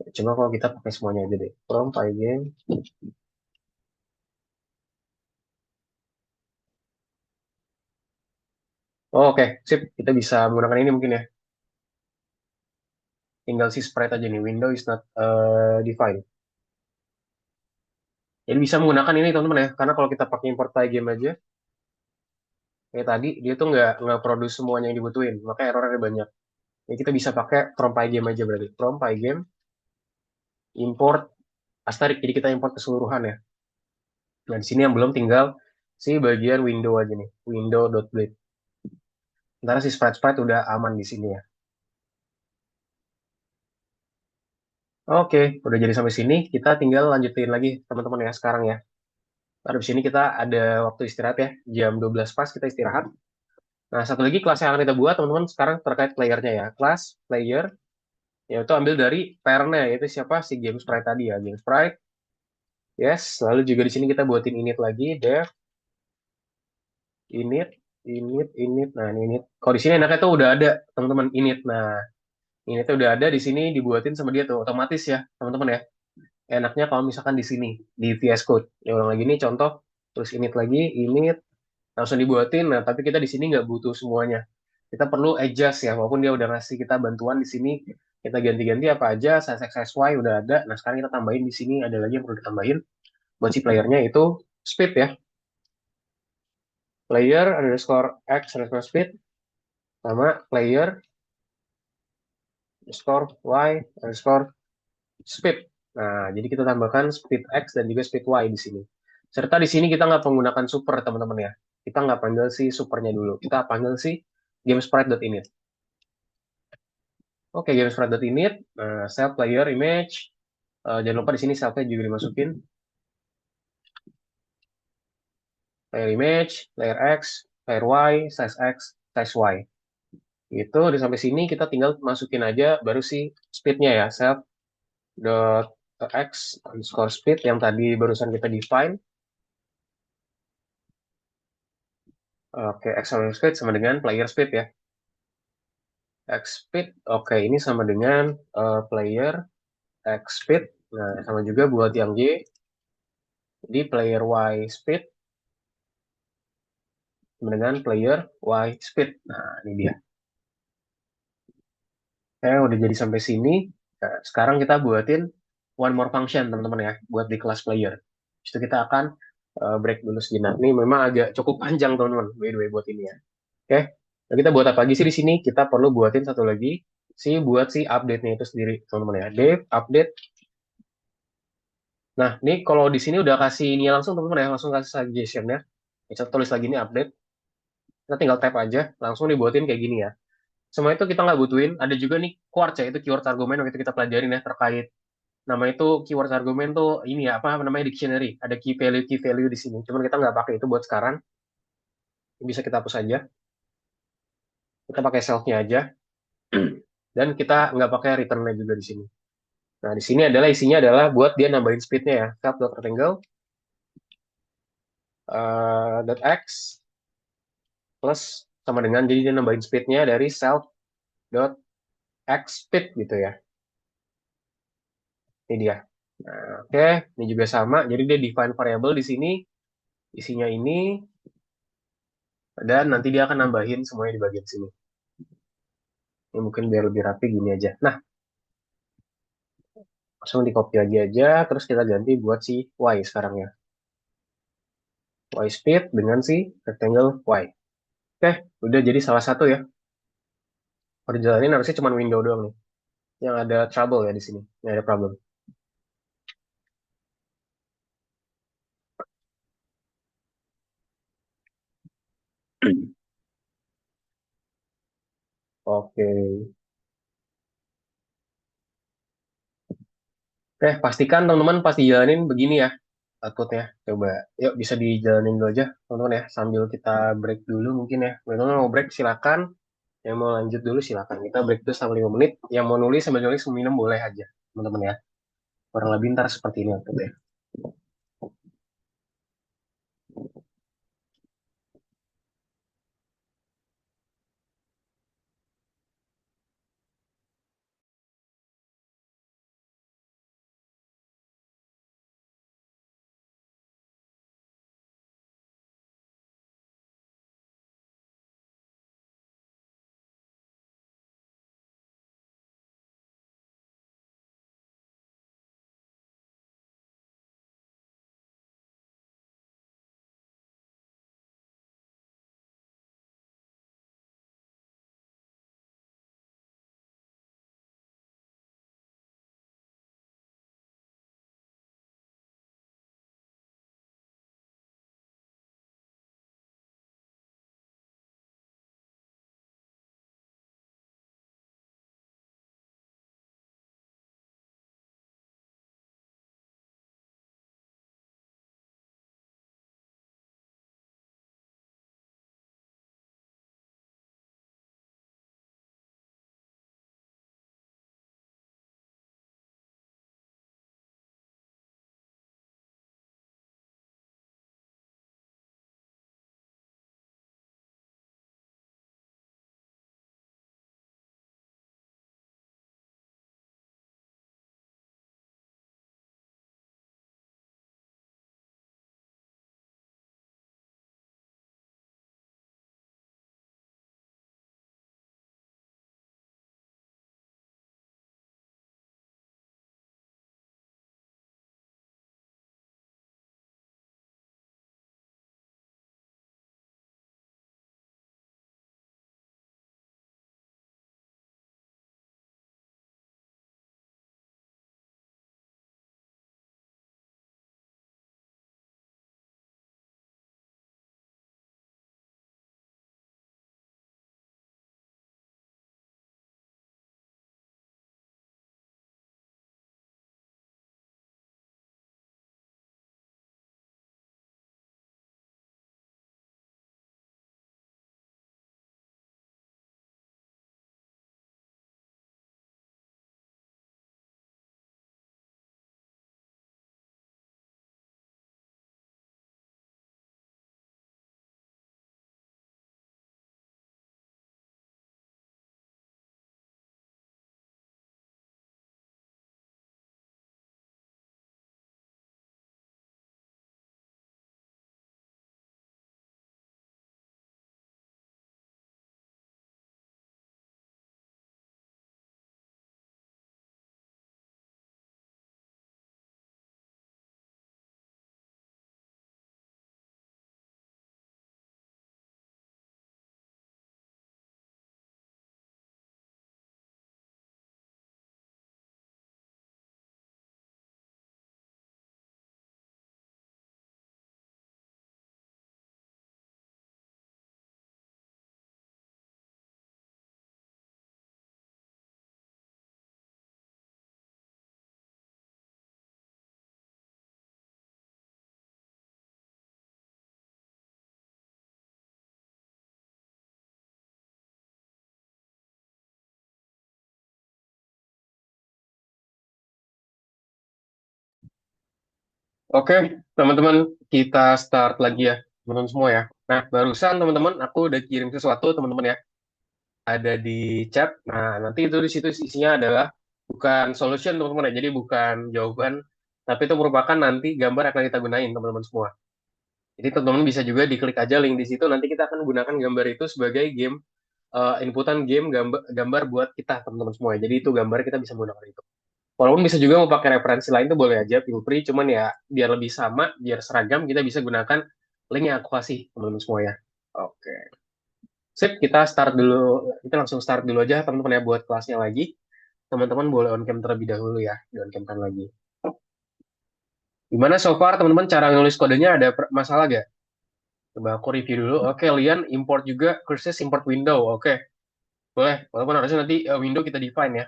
Coba kalau kita pakai semuanya aja deh. From Pygame. Oh, oke, sip. Kita bisa menggunakan ini mungkin ya. Tinggal si sprite aja nih. Window is not defined. Jadi bisa menggunakan ini teman-teman ya. Karena kalau kita pakai import Pygame aja, kayak tadi, dia tuh nggak produce semuanya yang dibutuhin. Makanya errornya banyak. Jadi kita bisa pakai from Pygame aja berarti. From Pygame, import Asterix. Jadi kita import keseluruhan ya. Nah, di sini yang belum tinggal si bagian window aja nih. Window.blade. Sementara si sprite-sprite udah aman di sini ya. Oke, udah jadi sampai sini. Kita tinggal lanjutin lagi teman-teman ya sekarang ya. Baru di sini kita ada waktu istirahat ya. Jam 12 pas kita istirahat. Nah, satu lagi kelas yang akan kita buat teman-teman sekarang terkait playernya ya. Kelas player yaitu ambil dari pairnya yaitu siapa? Si game sprite tadi ya. Game sprite. Yes, lalu juga di sini kita buatin init lagi. Dev, init, init. Nah, ini init. Kalau di sini enaknya tuh udah ada teman-teman init. Nah, initnya udah ada di sini dibuatin sama dia tuh otomatis ya teman-teman ya. Enaknya kalau misalkan di sini di VS Code. Ya ulang lagi nih contoh, terus init lagi, init langsung dibuatin. Nah, tapi kita di sini nggak butuh semuanya. Kita perlu adjust ya, walaupun dia udah ngasih kita bantuan di sini, kita ganti-ganti apa aja, size X, size Y udah ada. Nah, sekarang kita tambahin di sini ada lagi yang perlu ditambahin buat si playernya itu speed ya. Player underscore X underscore speed sama player underscore Y underscore speed. Nah, jadi kita tambahkan speed X dan juga speed Y di sini. Serta di sini kita nggak menggunakan super, teman-teman ya. Kita nggak panggil si supernya dulu. Kita panggil si gamesprite.init. Oke, gamesprite.init, self player image. Jangan lupa di sini self-nya juga dimasukin. Player image, player X, player Y, size X, size Y. Itu di sampai sini kita tinggal masukin aja baru si speednya ya, self dot x underscore speed yang tadi barusan kita define. Oke, x underscore speed sama dengan player speed ya. X speed, oke ini sama dengan player X speed. Nah, sama juga buat yang Y. Jadi player Y speed sama dengan player Y speed. Nah, ini dia. Udah jadi sampai sini. Nah, sekarang kita buatin one more function, teman-teman ya, buat di kelas player. Itu kita akan break dulu sejenak. Ini memang agak cukup panjang, teman-teman, by the way, buat ini ya. Oke, nah, kita buat apa lagi sih di sini? Kita perlu buatin satu lagi, buat si update-nya itu sendiri, teman-teman ya. Dev, update. Nah, ini kalau di sini udah kasih ini langsung, teman-teman ya, langsung kasih suggestion ya. Kita tulis lagi ini update. Kita tinggal tap aja, langsung dibuatin kayak gini ya. Semua itu kita nggak butuhin. Ada juga nih quartz ya, itu keyword argumen yang kita pelajarin ya terkait nama itu keyword argumen tuh ini ya apa namanya dictionary. Ada key value di sini. Cuman kita nggak pakai itu buat sekarang. Bisa kita hapus aja. Kita pakai self-nya aja. Dan kita nggak pakai return-nya juga di sini. Nah, di sini adalah isinya adalah buat dia nambahin speed-nya ya. Self.rectangle dot x plus sama dengan jadi dia nambahin speed-nya dari self dot x speed gitu ya. Ini dia. Nah, oke, ini juga sama. Jadi dia define variable di sini, isinya ini, dan nanti dia akan nambahin semuanya di bagian sini. Ini mungkin biar lebih rapi gini aja. Nah, langsung di copy lagi aja, terus kita ganti buat si Y sekarang ya. Y speed dengan si rectangle Y. Oke, udah jadi salah satu ya. Kalau dijalanin harusnya cuma window doang nih. Yang ada trouble ya di sini. Yang ada problem. Oke. Pastikan teman-teman pasti jalanin begini ya outputnya. Coba, yuk bisa dijalanin dulu aja teman-teman ya. Sambil kita break dulu mungkin ya. Teman-teman mau break silakan. Yang mau lanjut dulu silakan. Kita break dulu selama 5 menit. Yang mau nulis sambil nulis minum boleh aja teman-teman ya. Kurang lebih ntar seperti ini outputnya. Oke, teman-teman, kita start lagi ya, teman-teman semua ya. Nah, barusan teman-teman, aku udah kirim sesuatu, teman-teman ya, ada di chat. Nah, nanti itu di situ isinya adalah bukan solution, teman-teman ya, jadi bukan jawaban, tapi itu merupakan nanti gambar yang akan kita gunain, teman-teman semua. Jadi teman-teman bisa juga diklik aja link di situ, nanti kita akan gunakan gambar itu sebagai game, inputan game gambar buat kita, teman-teman semua ya. Jadi itu gambar kita bisa menggunakan itu. Walaupun bisa juga mau pakai referensi lain tuh boleh aja, feel free. Cuman ya biar lebih sama, biar seragam, kita bisa gunakan link yang aku kasih, teman-teman semua ya. Oke. Sip, kita start dulu. Kita langsung start dulu aja, teman-teman ya, buat kelasnya lagi. Teman-teman boleh on cam terlebih dahulu ya, di on cam kan lagi. Gimana so far, teman-teman, cara nulis kodenya ada masalah gak? Coba aku review dulu. Oke, Lian import juga curses import window. Oke, boleh. Walaupun harusnya nanti window kita define ya.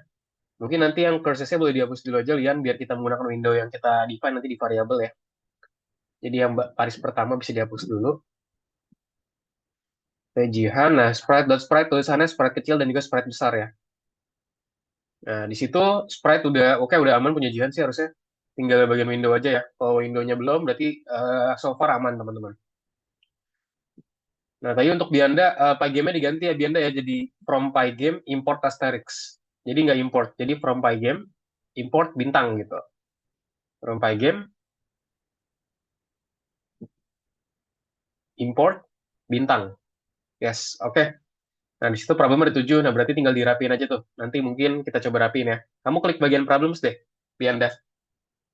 Mungkin nanti yang cursesnya boleh dihapus dulu aja, Lian, biar kita menggunakan window yang kita define nanti di variable ya. Jadi yang baris pertama bisa dihapus dulu. Jihan, nah sprite.sprite tulisannya sprite kecil dan juga sprite besar ya. Nah, di situ sprite udah oke, udah aman punya Jihan sih harusnya. Tinggal bagian window aja ya. Kalau window-nya belum, berarti so far aman, teman-teman. Nah, tadi untuk Bianda, pygame-nya diganti ya, Bianda ya. Jadi from pygame, import asterisk. Jadi nggak import. Jadi from pygame, import bintang gitu. From pygame, import bintang. Yes, oke. Nah, di situ problem ada 7. Nah, berarti tinggal dirapiin aja tuh. Nanti mungkin kita coba rapiin ya. Kamu klik bagian problems deh, Bianda.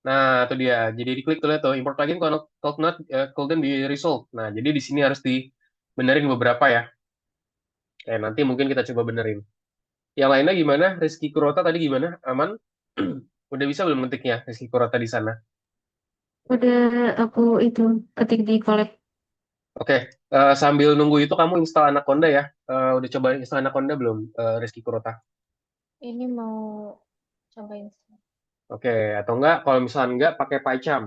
Nah, itu dia. Jadi diklik tuh, lihat tuh, import plugin could not couldn't be resolved. Nah, jadi di sini harus dibenerin beberapa ya. Nanti mungkin kita coba benerin. Yang lainnya gimana? Rizky Kurota tadi gimana? Aman? Udah bisa belum ngetiknya Rizky Kurota di sana? Udah aku itu ketik di collab. Oke, sambil nunggu itu kamu install Anaconda ya. Udah coba install Anaconda belum, Rizky Kurota? Ini mau cobain. Oke, atau enggak, kalau misalnya enggak, pakai PyCharm.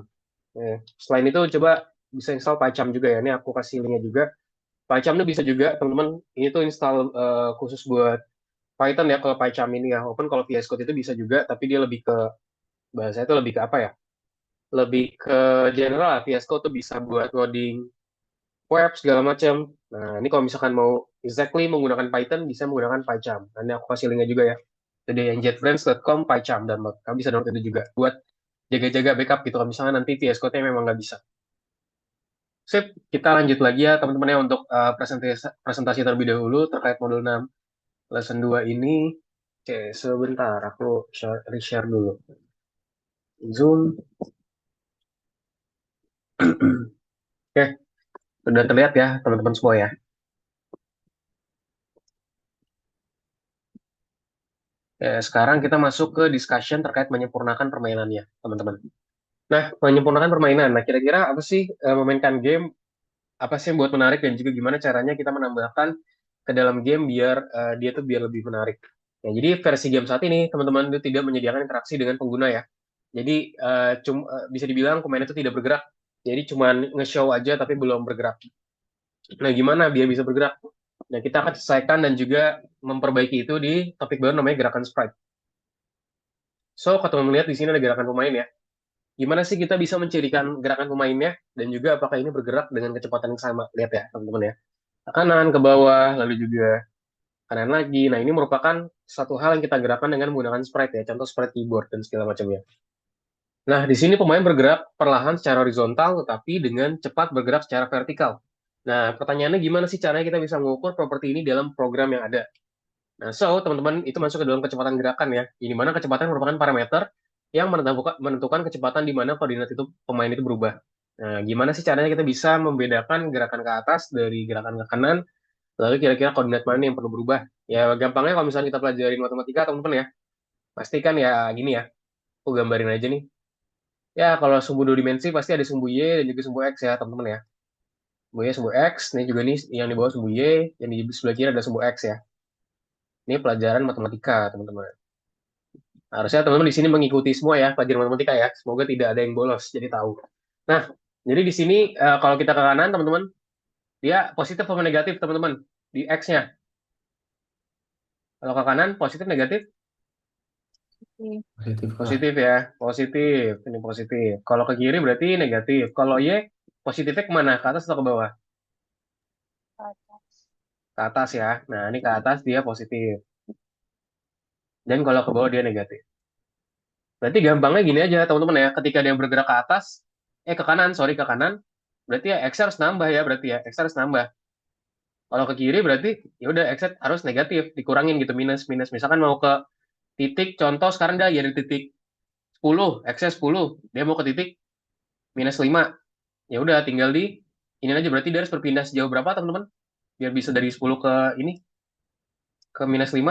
Selain itu, coba bisa install PyCharm juga ya. Ini aku kasih linknya juga. PyCharm itu bisa juga, teman-teman. Ini tuh install khusus buat Python ya, kalau PyCharm ini ya. Walaupun kalau VS Code itu bisa juga, tapi dia lebih ke, bahasa itu lebih ke apa ya? Lebih ke general lah. VS Code tuh bisa buat ngoding web, segala macam. Nah, ini kalau misalkan mau exactly menggunakan Python, bisa menggunakan PyCharm. Nanti aku kasih linknya juga ya. Jadi yang jetfriends.com, PyCharm, download. Kamu bisa download itu juga. Buat jaga-jaga backup gitu. Kalau misalnya nanti VS Code-nya memang nggak bisa. Sip, kita lanjut lagi ya teman-teman ya untuk presentasi terlebih dahulu terkait modul 6 lesson 2 ini. Oke, sebentar aku share dulu. Zoom. Oke, sudah terlihat ya teman-teman semua ya. Sekarang kita masuk ke discussion terkait menyempurnakan permainannya, teman-teman. Nah, menyempurnakan permainan. Nah, kira-kira apa sih memainkan game? Apa sih yang buat menarik dan juga gimana caranya kita menambahkan ke dalam game biar dia tuh biar lebih menarik. Nah, jadi versi game saat ini teman-teman itu tidak menyediakan interaksi dengan pengguna ya. Jadi bisa dibilang pemain itu tidak bergerak. Jadi cuma nge-show aja tapi belum bergerak. Nah, gimana biar bisa bergerak? Nah, kita akan selesaikan dan juga memperbaiki itu di topik baru namanya gerakan sprite. So, kalau teman-teman lihat di sini ada gerakan pemain ya. Gimana sih kita bisa mencirikan gerakan pemainnya dan juga apakah ini bergerak dengan kecepatan yang sama? Lihat ya, teman-teman ya. Ke kanan, ke bawah, lalu juga kanan lagi. Nah, ini merupakan satu hal yang kita gerakkan dengan menggunakan sprite ya, contoh sprite keyboard dan segala macamnya. Nah, di sini pemain bergerak perlahan secara horizontal, tetapi dengan cepat bergerak secara vertikal. Nah, pertanyaannya gimana sih caranya kita bisa mengukur properti ini dalam program yang ada? Nah, so, teman-teman, itu masuk ke dalam kecepatan gerakan ya, di mana kecepatan merupakan parameter yang menentukan kecepatan di mana koordinat itu pemain itu berubah. Nah, gimana sih caranya kita bisa membedakan gerakan ke atas dari gerakan ke kanan, lalu kira-kira koordinat mana yang perlu berubah? Ya, gampangnya kalau misalnya kita pelajarin matematika, teman-teman ya, pastikan ya gini ya, aku gambarin aja nih. Ya, kalau sumbu dua dimensi pasti ada sumbu Y dan juga sumbu X ya, teman-teman ya. Sumbu Y, sumbu X, ini juga nih yang di bawah sumbu Y, yang di sebelah kiri ada sumbu X ya. Ini pelajaran matematika, teman-teman. Harusnya teman-teman di sini mengikuti semua ya, pelajaran matematika ya. Semoga tidak ada yang bolos, jadi tahu. Nah, jadi di sini kalau kita ke kanan, teman-teman, dia positif atau negatif, teman-teman, di X-nya. Kalau ke kanan, positif, negatif? Positif. Positif, Kak. Positif ya, positif. Ini positif. Kalau ke kiri berarti negatif. Kalau Y, positifnya kemana? Ke atas atau ke bawah? Ke atas. Ke atas ya. Nah, ini ke atas dia positif. Dan kalau ke bawah dia negatif. Berarti gampangnya gini aja, teman-teman ya. Ketika dia bergerak ke atas, ke kanan, sorry, ke kanan. Berarti ya X harus nambah ya, berarti ya. X harus nambah. Kalau ke kiri berarti ya udah X harus negatif, dikurangin gitu, minus, minus. Misalkan mau ke titik, contoh sekarang dia jadi titik 10, X-nya 10. Dia mau ke titik minus 5. Ya udah tinggal di ini aja, berarti dia harus berpindah sejauh berapa teman-teman biar bisa dari 10 ke ini ke minus 5,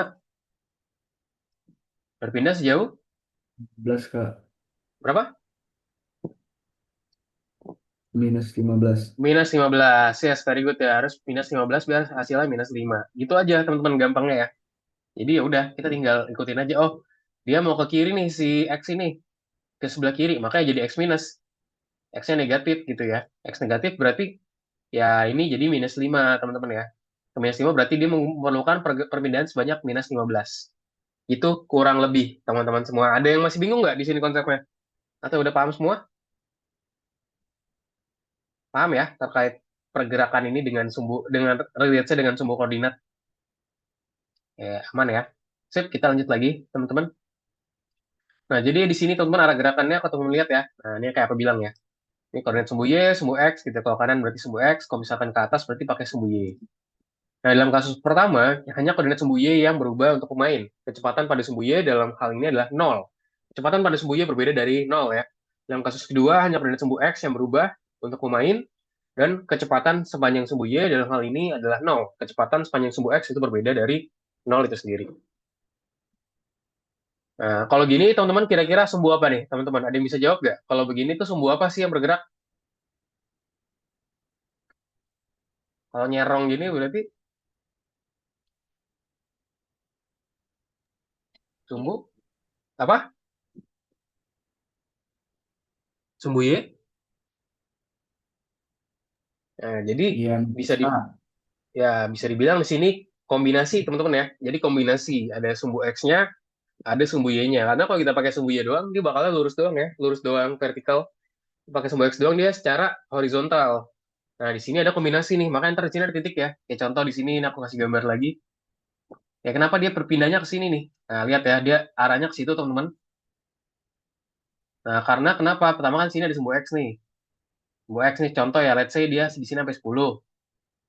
berpindah sejauh 15, Kak. berapa? Minus 15. Minus 15. Yes, very good ya, harus minus 15 biar hasilnya minus 5. Gitu aja teman-teman, gampangnya ya. Jadi ya udah kita tinggal ikutin aja. Oh, dia mau ke kiri nih si X ini, ke sebelah kiri, makanya jadi X minus. X-nya negatif gitu ya. X negatif berarti ya ini jadi minus 5 teman-teman ya. Ke minus 5 berarti dia memerlukan perpindahan sebanyak minus 15. Itu kurang lebih teman-teman semua. Ada yang masih bingung nggak di sini konsepnya? Atau udah paham semua? Paham ya terkait pergerakan ini dengan relate dengan sumbu koordinat? Ya, aman ya. Sip, kita lanjut lagi teman-teman. Nah, jadi di sini teman-teman arah gerakannya kalau teman-teman lihat ya. Nah, ini kayak apa bilang ya. Ini koordinat sumbu Y, sumbu X gitu. Kalau kanan berarti sumbu X, kalau misalkan ke atas berarti pakai sumbu Y. Nah, dalam kasus pertama, hanya koordinat sumbu Y yang berubah untuk pemain. Kecepatan pada sumbu Y dalam hal ini adalah 0. Kecepatan pada sumbu Y berbeda dari 0 ya. Dalam kasus kedua, hanya koordinat sumbu X yang berubah untuk pemain, dan kecepatan sepanjang sumbu Y dalam hal ini adalah 0. Kecepatan sepanjang sumbu X itu berbeda dari 0 itu sendiri. Nah, kalau gini, teman-teman kira-kira sumbu apa nih, teman-teman? Ada yang bisa jawab nggak? Kalau begini tuh sumbu apa sih yang bergerak? Kalau nyerong gini berarti sumbu apa? Sumbu Y? Nah, jadi Iya, bisa di Kak. ya bisa dibilang di sini kombinasi teman-teman ya. Jadi kombinasi ada sumbu X-nya, ada sumbu Y-nya. Karena kalau kita pakai sumbu Y doang, dia bakalnya lurus doang ya, lurus doang vertikal. Pakai sumbu X doang dia secara horizontal. Nah, di sini ada kombinasi nih, makanya ntar di sini ada titik ya. Kayak contoh di sini ini aku kasih gambar lagi. Ya kenapa dia berpindahnya ke sini nih? Nah, lihat ya, dia arahnya ke situ teman-teman. Nah, karena kenapa? Pertama kan sini ada sumbu X nih. Sumbu X nih contoh ya, let's say dia di sini sampai 10.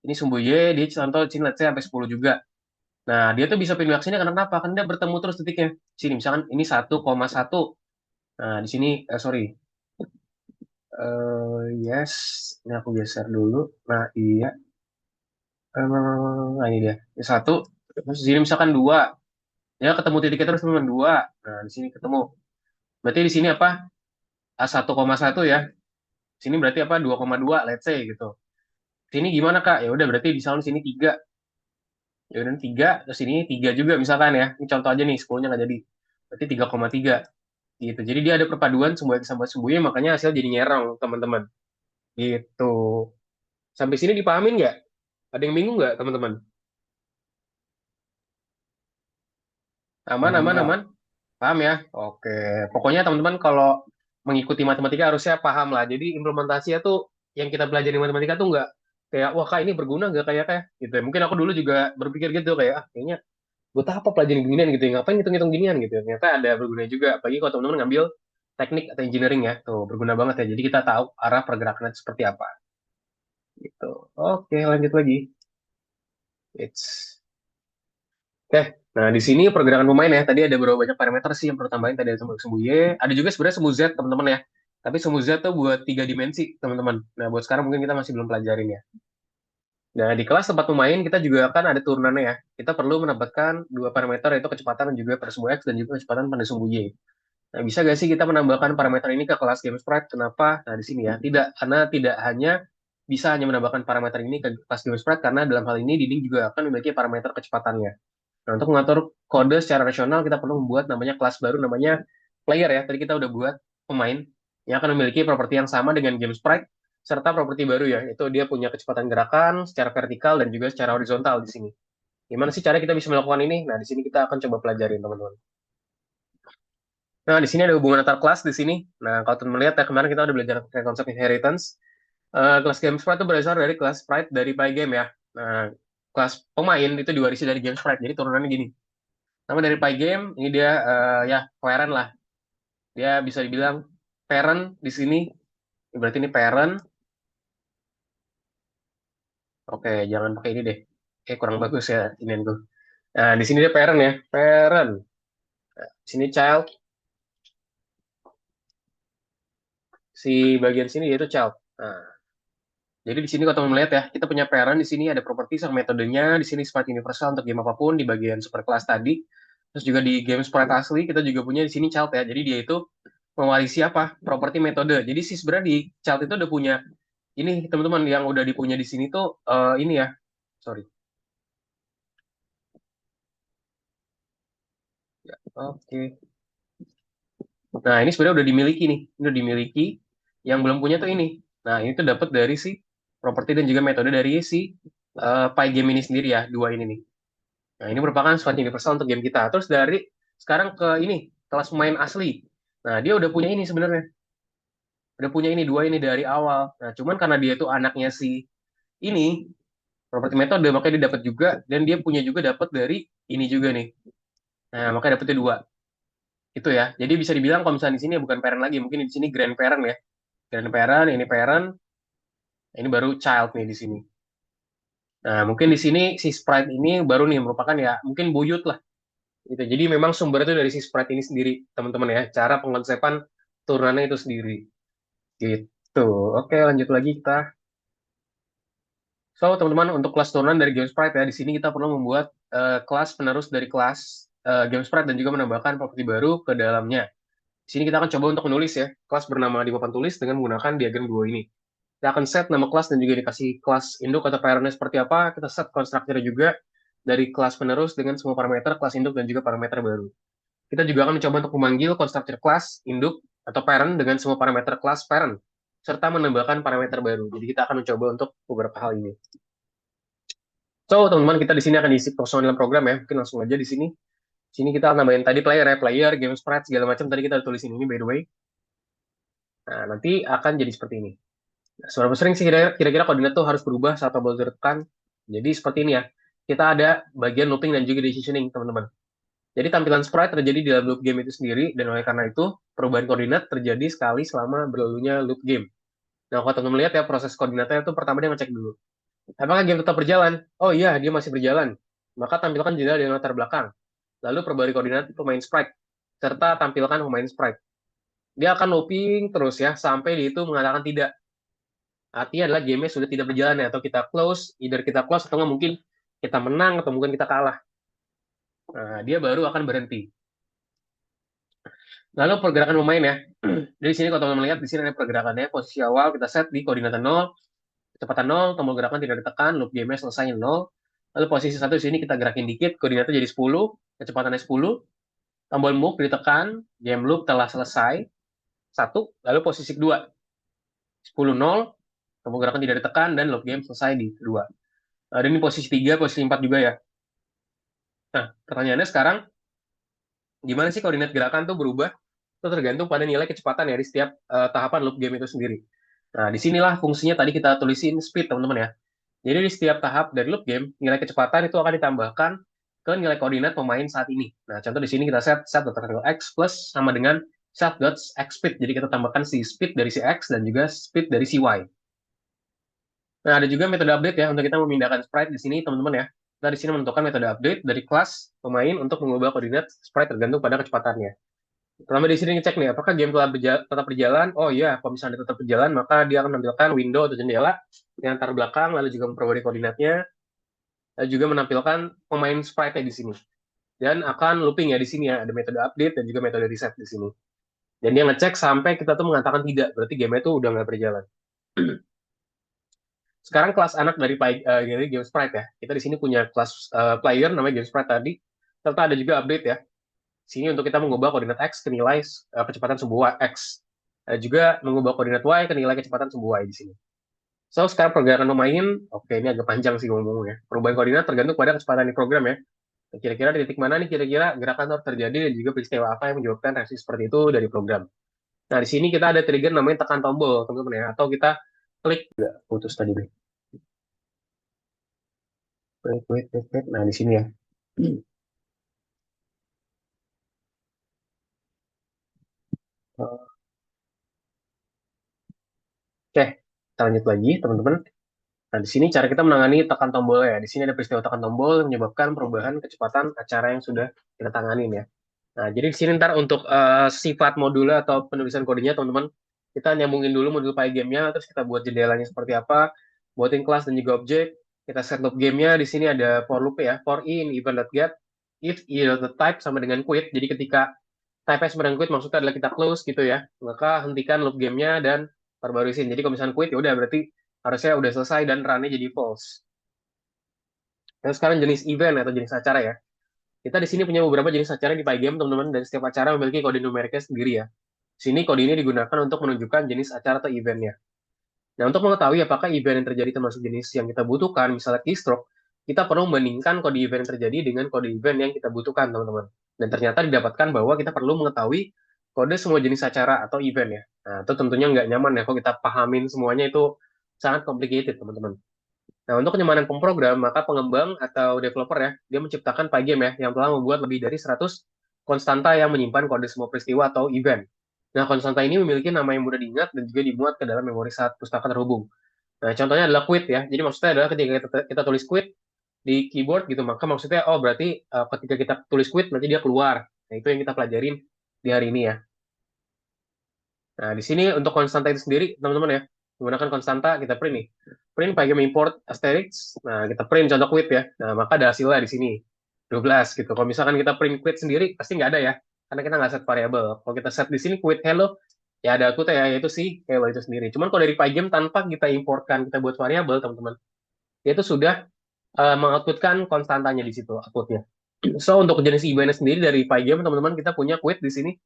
Ini sumbu Y, dia contoh di sini let's say sampai 10 juga. Nah, dia tuh bisa pindah ke sini karena kenapa? Kan dia bertemu terus titiknya. Sini, misalkan ini 1,1. Nah, di sini, sorry. Yes. Ini aku geser dulu. Nah, iya. Nah, ini dia. Ini 1. Terus di sini misalkan 2. Ya, ketemu titiknya terus teman 2. Nah, di sini ketemu. Berarti di sini apa? 1,1 ya. Sini berarti apa? 2,2, let's say gitu. Sini gimana, Kak? Ya udah berarti misalnya di sini 3. Ya udah 3, terus ini 3 juga misalkan ya. Ini contoh aja nih, 10-nya nggak jadi. Berarti 3,3 gitu. Jadi dia ada perpaduan sumbu X sama sumbu Y, makanya hasil jadi nyerong, teman-teman. Gitu. Sampai sini dipahamin nggak? Ada yang bingung nggak, teman-teman? Aman, Paham, aman, Kak. aman. Paham ya? Oke. Pokoknya teman-teman kalau mengikuti matematika harusnya paham lah. Jadi implementasinya tuh yang kita pelajari matematika tuh nggak kayak, wah kak ini berguna nggak kayak gitu. Mungkin aku dulu juga berpikir gitu kayak, kayaknya buat apa pelajaran ginian gitu ya, ngapain ngitung-ngitung ginian gitu. Ternyata ada berguna juga. Apalagi kalau teman-teman ngambil teknik atau engineering ya, tuh berguna banget ya. Jadi kita tahu arah pergerakannya seperti apa. Gitu. Oke, lanjut lagi. It's Oke, nah di sini pergerakan pemain ya. Tadi ada berapa banyak parameter sih yang perlu tambahin. Tadi ada sumbu Y, ada juga sebenarnya sumbu Z teman-teman ya. Tapi sumbu Z tuh buat 3 dimensi teman-teman. Nah buat sekarang mungkin kita masih belum pelajarin ya. Nah di kelas tempat pemain kita juga akan ada turunannya ya. Kita perlu menambahkan 2 parameter yaitu kecepatan dan juga pada sumbu X dan juga kecepatan pada sumbu Y. Nah bisa gak sih kita menambahkan parameter ini ke kelas GameSprite? Kenapa? Nah di sini ya. Tidak, karena tidak hanya bisa hanya menambahkan parameter ini ke kelas GameSprite karena dalam hal ini Dinding juga akan memiliki parameter kecepatannya. Nah, untuk mengatur kode secara rasional, kita perlu membuat namanya kelas baru, namanya player ya. Tadi kita udah buat pemain yang akan memiliki properti yang sama dengan game sprite, serta properti baru ya, itu dia punya kecepatan gerakan secara vertikal dan juga secara horizontal di sini. Gimana sih cara kita bisa melakukan ini? Nah, di sini kita akan coba pelajarin, teman-teman. Nah, di sini ada hubungan antar kelas di sini. Nah, kalau teman lihat ya, kemarin kita udah belajar kayak konsep inheritance. Kelas game sprite itu berasal dari kelas sprite dari Pygame ya. Nah, kelas pemain itu diwarisi dari game sprite. Jadi turunannya gini. Nama dari Pygame, ini dia ya parent lah. Dia bisa dibilang parent di sini. Berarti ini parent. Oke, jangan pakai ini deh. Kurang bagus ya ini tuh. Nah, di sini dia parent ya. Parent. Di sini child. Si bagian sini yaitu child. Nah, jadi di sini kalau teman melihat ya, kita punya parent di sini ada properti sama metodenya, di sini sifat universal untuk game apapun di bagian superclass tadi. Terus juga di game sprite asli kita juga punya di sini child ya. Jadi dia itu mewarisi apa? Properti metode. Jadi sih sebenarnya di child itu udah punya ini teman-teman yang udah dipunya di sini tuh ini ya. Sorry. Ya, oke. Nah, ini sebenarnya udah dimiliki nih. Ini udah dimiliki. Yang belum punya tuh ini. Nah, ini tuh dapat dari si properti dan juga metode dari si Pygame ini sendiri ya, dua ini nih. Nah, ini merupakan sifat universal untuk game kita. Terus dari sekarang ke ini, kelas pemain asli. Nah, dia udah punya ini sebenarnya. Udah punya ini dua ini dari awal. Nah, cuman karena dia itu anaknya si ini, properti metode, makanya dia dapat juga. Dan dia punya juga dapat dari ini juga nih. Nah, makanya dapetnya dua. Itu ya. Jadi bisa dibilang kalau misalnya di sini bukan parent lagi, mungkin di sini grandparent ya. Grandparent, ini parent, ini baru child nih di sini. Nah, mungkin di sini si sprite ini baru nih merupakan ya mungkin buyut lah gitu. Jadi memang sumbernya itu dari si sprite ini sendiri, teman-teman ya. Cara pengonsepan turunannya itu sendiri. Gitu. Oke, lanjut lagi kita. So, teman-teman, untuk kelas turunan dari game sprite ya, di sini kita perlu membuat kelas penerus dari kelas game sprite dan juga menambahkan properti baru ke dalamnya. Di sini kita akan coba untuk menulis ya, kelas bernama di papan tulis dengan menggunakan diagram dua ini. Kita akan set nama kelas dan juga dikasih kelas induk atau parentnya seperti apa. Kita set konstruktornya juga dari kelas penerus dengan semua parameter kelas induk dan juga parameter baru. Kita juga akan mencoba untuk memanggil konstruktor kelas induk atau parent dengan semua parameter kelas parent serta menambahkan parameter baru. Jadi kita akan mencoba untuk beberapa hal ini. So, teman-teman, kita di sini akan diisi kosongan dalam program ya. Mungkin langsung aja di sini. Sini kita nambahin tadi player ya, player, game sprite, segala macam. Tadi kita tulisin ini by the way. Nah, nanti akan jadi seperti ini. Nah, seberapa sering sih kira-kira koordinat tuh harus berubah saat tombol ditekan? Jadi seperti ini ya. Kita ada bagian looping dan juga decisioning, teman-teman. Jadi tampilan sprite terjadi di dalam loop game itu sendiri, dan oleh karena itu, perubahan koordinat terjadi sekali selama berlalunya loop game. Nah, kalau teman-teman lihat ya, proses koordinatnya itu pertama dia ngecek dulu. Apakah game tetap berjalan? Oh iya, dia masih berjalan. Maka tampilkan jendela dengan latar belakang. Lalu perbarui koordinat pemain sprite, serta tampilkan pemain sprite. Dia akan looping terus ya, sampai dia itu mengatakan tidak. Artinya adalah game sudah tidak berjalan ya, atau kita close, either kita close atau mungkin kita menang atau mungkin kita kalah. Nah, dia baru akan berhenti. Lalu pergerakan pemain ya. Dari sini kalau teman-teman lihat di sini ada pergerakannya, posisi awal kita set di koordinat 0, kecepatan 0, tombol gerakan tidak ditekan, loop game selesai 0. Lalu posisi 1 di sini kita gerakin dikit, koordinatnya jadi 10, kecepatannya 10, tombol move ditekan, game loop telah selesai 1, lalu posisi kedua 10-0, tombol gerakan tidak ditekan dan loop game selesai di kedua. Dan ini posisi 3, posisi 4 juga ya. Nah, pertanyaannya sekarang gimana sih koordinat gerakan tuh berubah? Itu tergantung pada nilai kecepatan ya di setiap tahapan loop game itu sendiri. Nah, disinilah fungsinya tadi kita tulisin speed, teman-teman ya. Jadi di setiap tahap dari loop game, nilai kecepatan itu akan ditambahkan ke nilai koordinat pemain saat ini. Nah, contoh di sini kita set.x plus sama dengan set.xspeed. Jadi kita tambahkan si speed dari si x dan juga speed dari si y. Nah, ada juga metode update ya untuk kita memindahkan sprite di sini, teman-teman ya. Kita di sini menentukan metode update dari kelas pemain untuk mengubah koordinat sprite tergantung pada kecepatannya. Pertama di sini ngecek nih, apakah game telah tetap berjalan? Oh iya, kalau misalnya tetap berjalan, maka dia akan menampilkan window atau jendela yang latar belakang, lalu juga memperbarui koordinatnya, lalu juga menampilkan pemain sprite-nya di sini. Dan akan looping ya di sini ya, ada metode update dan juga metode reset di sini. Dan dia ngecek sampai kita tuh mengatakan tidak, berarti game itu udah nggak berjalan. Sekarang kelas anak dari game sprite ya. Kita di sini punya kelas player namanya game sprite tadi, serta ada juga update ya. Sini untuk kita mengubah koordinat X ke nilai kecepatan sebuah X. Juga mengubah koordinat Y ke nilai kecepatan sebuah Y di sini. So, sekarang pergerakan pemain, oke ini agak panjang sih ngomongnya. Perubahan koordinat tergantung pada kecepatan di program ya. Kira-kira di titik mana nih kira-kira gerakan itu terjadi dan juga peristiwa apa yang menyebabkan reaksi seperti itu dari program. Nah, di sini kita ada trigger namanya tekan tombol, teman-teman ya. Atau kita klik, putus tadi nih. Wait. Nah, di sini ya. Oke, kita lanjut lagi, teman-teman. Nah, di sini cara kita menangani tekan tombol ya. Di sini ada peristiwa tekan tombol yang menyebabkan perubahan kecepatan acara yang sudah kita tanganin ya. Nah, jadi di sini ntar untuk sifat modul atau penulisan kodenya, teman-teman, kita nyambungin dulu modul Pygame-nya, terus kita buat jendelanya seperti apa, buatin kelas dan juga objek, kita set loop game-nya, di sini ada for loop ya, for in, event.get, if type sama dengan quit, jadi ketika type sama dengan quit maksudnya adalah kita close gitu ya, maka hentikan loop game-nya dan perbarusin. Jadi kalau misalnya quit, ya udah berarti harusnya udah selesai dan run-nya jadi false. Nah, sekarang jenis event atau jenis acara ya. Kita di sini punya beberapa jenis acara di Pygame, teman-teman, dan setiap acara memiliki kode numeriknya sendiri ya. Di sini kode ini digunakan untuk menunjukkan jenis acara atau eventnya. Nah, untuk mengetahui apakah event yang terjadi termasuk jenis yang kita butuhkan, misalnya keystroke, kita perlu membandingkan kode event yang terjadi dengan kode event yang kita butuhkan, teman-teman. Dan ternyata didapatkan bahwa kita perlu mengetahui kode semua jenis acara atau event ya. Nah, itu tentunya nggak nyaman ya kalau kita pahamin semuanya, itu sangat complicated, teman-teman. Nah, untuk kenyamanan pemrogram, maka pengembang atau developer ya, dia menciptakan Pygame ya, yang telah membuat lebih dari 100 konstanta yang menyimpan kode semua peristiwa atau event. Nah, konstanta ini memiliki nama yang mudah diingat dan juga dimuat ke dalam memori saat pustaka terhubung. Nah, contohnya adalah quit ya. Jadi maksudnya adalah ketika kita tulis quit di keyboard gitu, maka maksudnya, oh berarti ketika kita tulis quit, berarti dia keluar. Nah, itu yang kita pelajarin di hari ini ya. Nah, di sini untuk konstanta itu sendiri, teman-teman ya, menggunakan konstanta, kita print nih. Print Pygame import asterisk, nah kita print contoh quit ya. Nah, maka ada hasilnya di sini, 12 gitu. Kalau misalkan kita print quit sendiri, pasti nggak ada ya, karena kita nggak set variabel. Kalau kita set di sini quit hello, ya ada output ya, yaitu si hello itu sendiri. Cuman kalau dari Pygame tanpa kita importkan, kita buat variabel, teman-teman, itu sudah mengoutputkan konstantanya di situ, outputnya. So, untuk jenis event sendiri dari Pygame, teman-teman, kita punya quit di sini.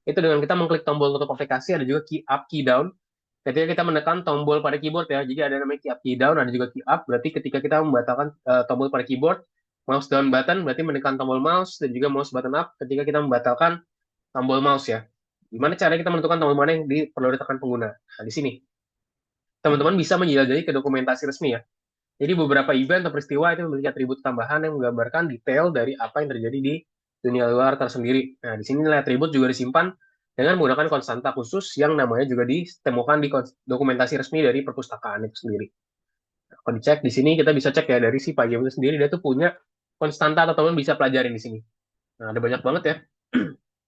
Itu dengan kita mengklik tombol tutup aplikasi, ada juga key up, key down. Ketika kita menekan tombol pada keyboard ya, jadi ada namanya key up, key down, ada juga key up, berarti ketika kita membatalkan tombol pada keyboard, mouse down button berarti menekan tombol mouse, dan juga mouse button up ketika kita membatalkan tombol mouse ya. Gimana cara kita menentukan tombol mana yang perlu ditekan pengguna? Nah, di sini. Teman-teman bisa menjelajahi ke dokumentasi resmi ya. Jadi beberapa event atau peristiwa itu memiliki atribut tambahan yang menggambarkan detail dari apa yang terjadi di dunia luar tersendiri. Nah, di sini nilai atribut juga disimpan dengan menggunakan konstanta khusus yang namanya juga ditemukan di dokumentasi resmi dari perpustakaan itu sendiri. Nah, kalau dicek di sini kita bisa cek ya dari si Pygame itu sendiri, dia tuh punya konstanta, atau teman bisa pelajarin di sini. Nah, ada banyak banget ya.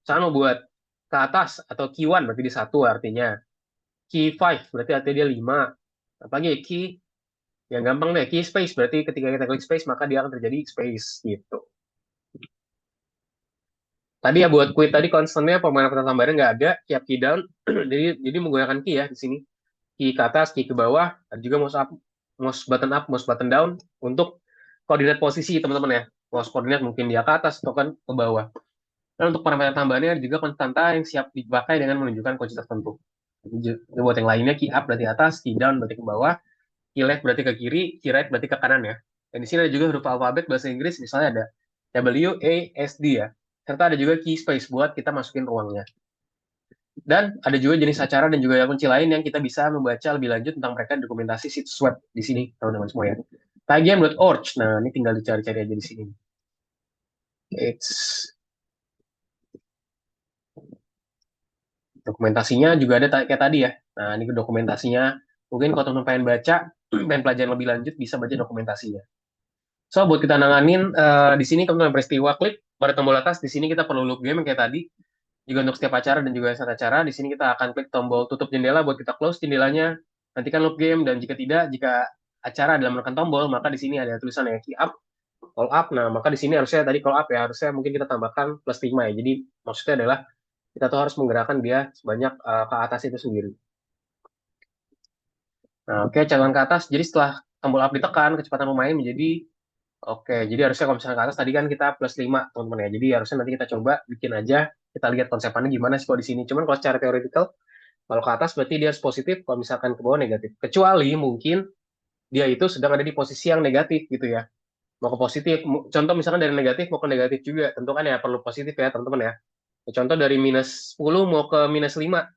Sama buat ke atas atau key 1 berarti di 1 artinya. Key 5 berarti artinya dia 5. Apalagi key yang gampang deh, key space berarti ketika kita klik space maka dia akan terjadi space gitu. Tadi ya buat quit tadi konstannya pemanasan tambahannya nggak ada, key up, key down. jadi menggunakan key ya di sini. Key ke atas, key ke bawah, dan juga mouse up, mouse button down untuk koordinat posisi teman-teman ya. Mouse koordinat mungkin dia ke atas atau kan ke bawah. Dan untuk parameter tambahannya juga konstanta yang siap dipakai dengan menunjukkan kunci tertentu. Jadi buat yang lainnya key up berarti atas, key down berarti ke bawah, key left berarti ke kiri, key right berarti ke kanan ya. Dan di sini ada juga huruf alfabet bahasa Inggris, misalnya ada W, A, S, D ya. Serta ada juga key space buat kita masukin ruangnya. Dan ada juga jenis acara dan juga kunci lain yang kita bisa membaca lebih lanjut tentang mereka di dokumentasi situs web di sini, teman-teman semua ya. Pygame.org, nah ini tinggal dicari-cari aja di sini. Dokumentasinya juga ada kayak tadi ya. Nah, ini dokumentasinya. Mungkin kalau teman-teman pengen baca, pengen pelajaran lebih lanjut, bisa baca dokumentasinya. So, buat kita nanganin, di sini teman-teman peristiwa klik pada tombol atas, di sini kita perlu loop game yang kayak tadi. Juga untuk setiap acara dan juga saat acara, di sini kita akan klik tombol tutup jendela buat kita close jendelanya. Nantikan loop game, dan jika tidak, jika acara adalah menekan tombol, maka di sini ada tulisan ya, key up, call up. Nah, maka di sini harusnya tadi call up ya, harusnya mungkin kita tambahkan plus 5 ya. Jadi, maksudnya adalah kita tuh harus menggerakkan dia sebanyak ke atas itu sendiri. Nah, oke, catatan ke atas. Jadi setelah tombol up ditekan, kecepatan pemain menjadi oke. Jadi harusnya kalau misalnya ke atas tadi kan kita plus 5, teman-teman ya. Jadi harusnya nanti kita coba bikin aja, kita lihat konsepannya gimana sih kalau di sini. Cuman kalau secara teoretikal, kalau ke atas berarti dia harus positif, kalau misalkan ke bawah negatif. Kecuali mungkin dia itu sedang ada di posisi yang negatif gitu ya. mau ke positif. Contoh misalkan dari negatif mau ke negatif juga. Tentu kan ya perlu positif ya teman-teman ya. Contoh dari -10 mau ke -5.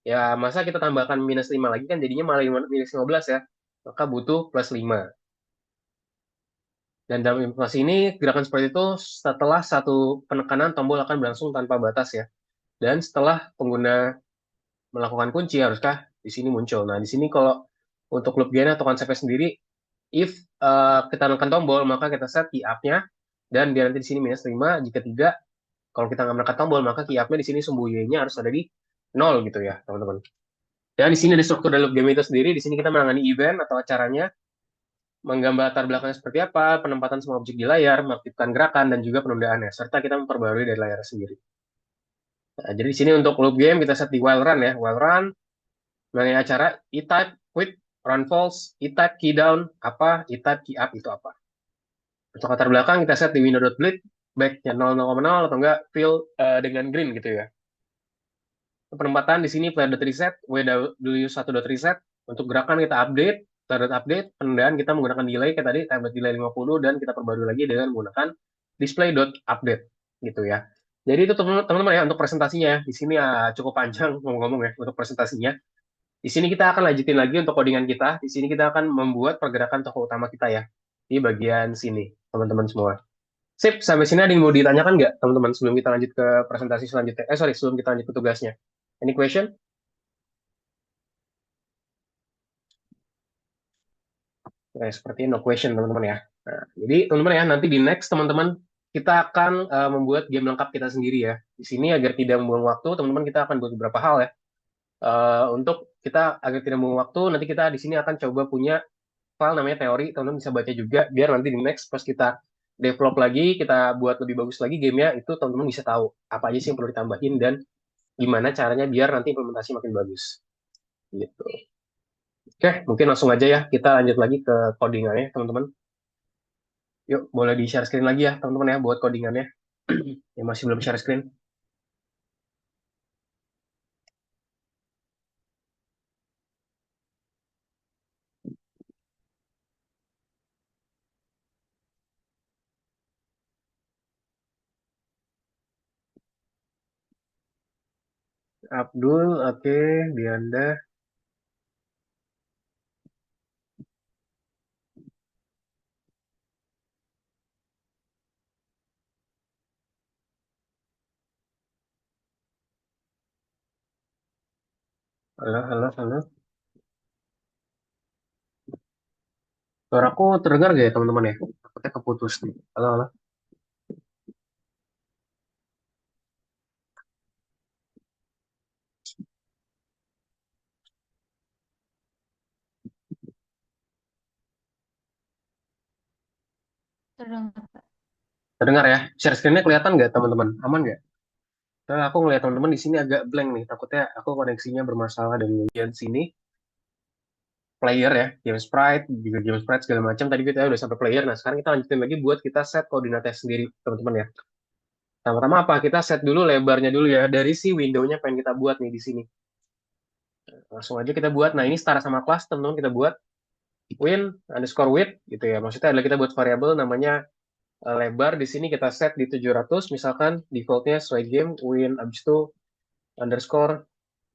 Ya masa kita tambahkan -5 lagi kan jadinya malah -15 ya. Maka butuh +5. Dan dalam implementasi ini, gerakan seperti itu setelah satu penekanan tombol akan berlangsung tanpa batas ya. Dan setelah pengguna melakukan kunci, haruskah di sini muncul. Nah, di sini kalau untuk loop gain atau konsepnya sendiri, if kita menekan tombol, maka kita set key up-nya, dan dia nanti di sini -5. Jika tidak, kalau kita nggak menekan tombol, maka key up-nya di sini sumbu Y-nya harus ada di 0 gitu ya, teman-teman. Dan di sini ada struktur dari loop game itu sendiri. Di sini kita menangani event atau acaranya, menggambar latar belakangnya seperti apa, penempatan semua objek di layar, mengaktifkan gerakan, dan juga penundaannya, serta kita memperbarui dari layar sendiri. Nah, jadi di sini untuk loop game kita set di while run ya. While run, mengenai acara, e-type, quit, run false, e-type, key down, apa, e-type, key up, itu apa. Untuk latar belakang kita set di window.bleed, back-nya 0,0 atau enggak fill dengan green gitu ya. Penempatan di sini player.reset, ww1.reset, untuk gerakan kita update, player.update, penundaan kita menggunakan delay kayak tadi, time delay 50, dan kita perbarui lagi dengan menggunakan display.update gitu ya. Jadi itu teman-teman ya untuk presentasinya ya. Di sini cukup panjang ngomong-ngomong ya untuk presentasinya. Di sini kita akan lanjutin lagi untuk codingan kita. Di sini kita akan membuat pergerakan tokoh utama kita ya. Di bagian sini, teman-teman semua. Sip, sampai sini ada yang mau ditanyakan nggak, teman-teman, sebelum kita lanjut ke presentasi selanjutnya? Sebelum kita lanjut ke tugasnya. Any question? Nah, seperti no question, teman-teman ya. Nah, jadi, teman-teman ya, nanti di next, teman-teman, kita akan membuat game lengkap kita sendiri ya. Di sini, agar tidak membuang waktu, teman-teman, kita akan buat beberapa hal ya. Untuk kita, agar tidak membuang waktu, nanti kita di sini akan coba punya file namanya teori, teman-teman bisa baca juga, biar nanti di next, pas kita develop lagi, kita buat lebih bagus lagi gamenya, itu teman-teman bisa tahu apa aja sih yang perlu ditambahin, dan gimana caranya biar nanti implementasi makin bagus. Gitu. Oke, mungkin langsung aja ya, kita lanjut lagi ke codingannya, teman-teman. Yuk, boleh di-share screen lagi ya, teman-teman ya, buat codingannya. Yang masih belum share screen. Abdul, oke, Dianda. Halo, halo, halo. Suaraku terdengar gak ya, teman-teman ya? Takutnya keputus nih. Halo, halo. Terdengar. Terdengar ya? Share screen-nya kelihatan nggak, teman-teman? Aman nggak? Nah, aku ngeliat teman-teman di sini agak blank nih. Takutnya aku koneksinya bermasalah dan bagian sini. Player ya, game sprite, juga game sprite segala macam. Tadi kita udah sampai player. Nah, sekarang kita lanjutin lagi buat kita set koordinatnya sendiri, teman-teman ya. Pertama-tama apa? Kita set dulu lebarnya dulu ya. Dari si window-nya pengen kita buat nih di sini. Langsung aja kita buat. Nah, ini setara sama kelas, teman-teman, kita buat win_width gitu ya. Maksudnya adalah kita buat variabel namanya lebar. Di sini kita set di 700, misalkan defaultnya sesuai game, win, abis itu underscore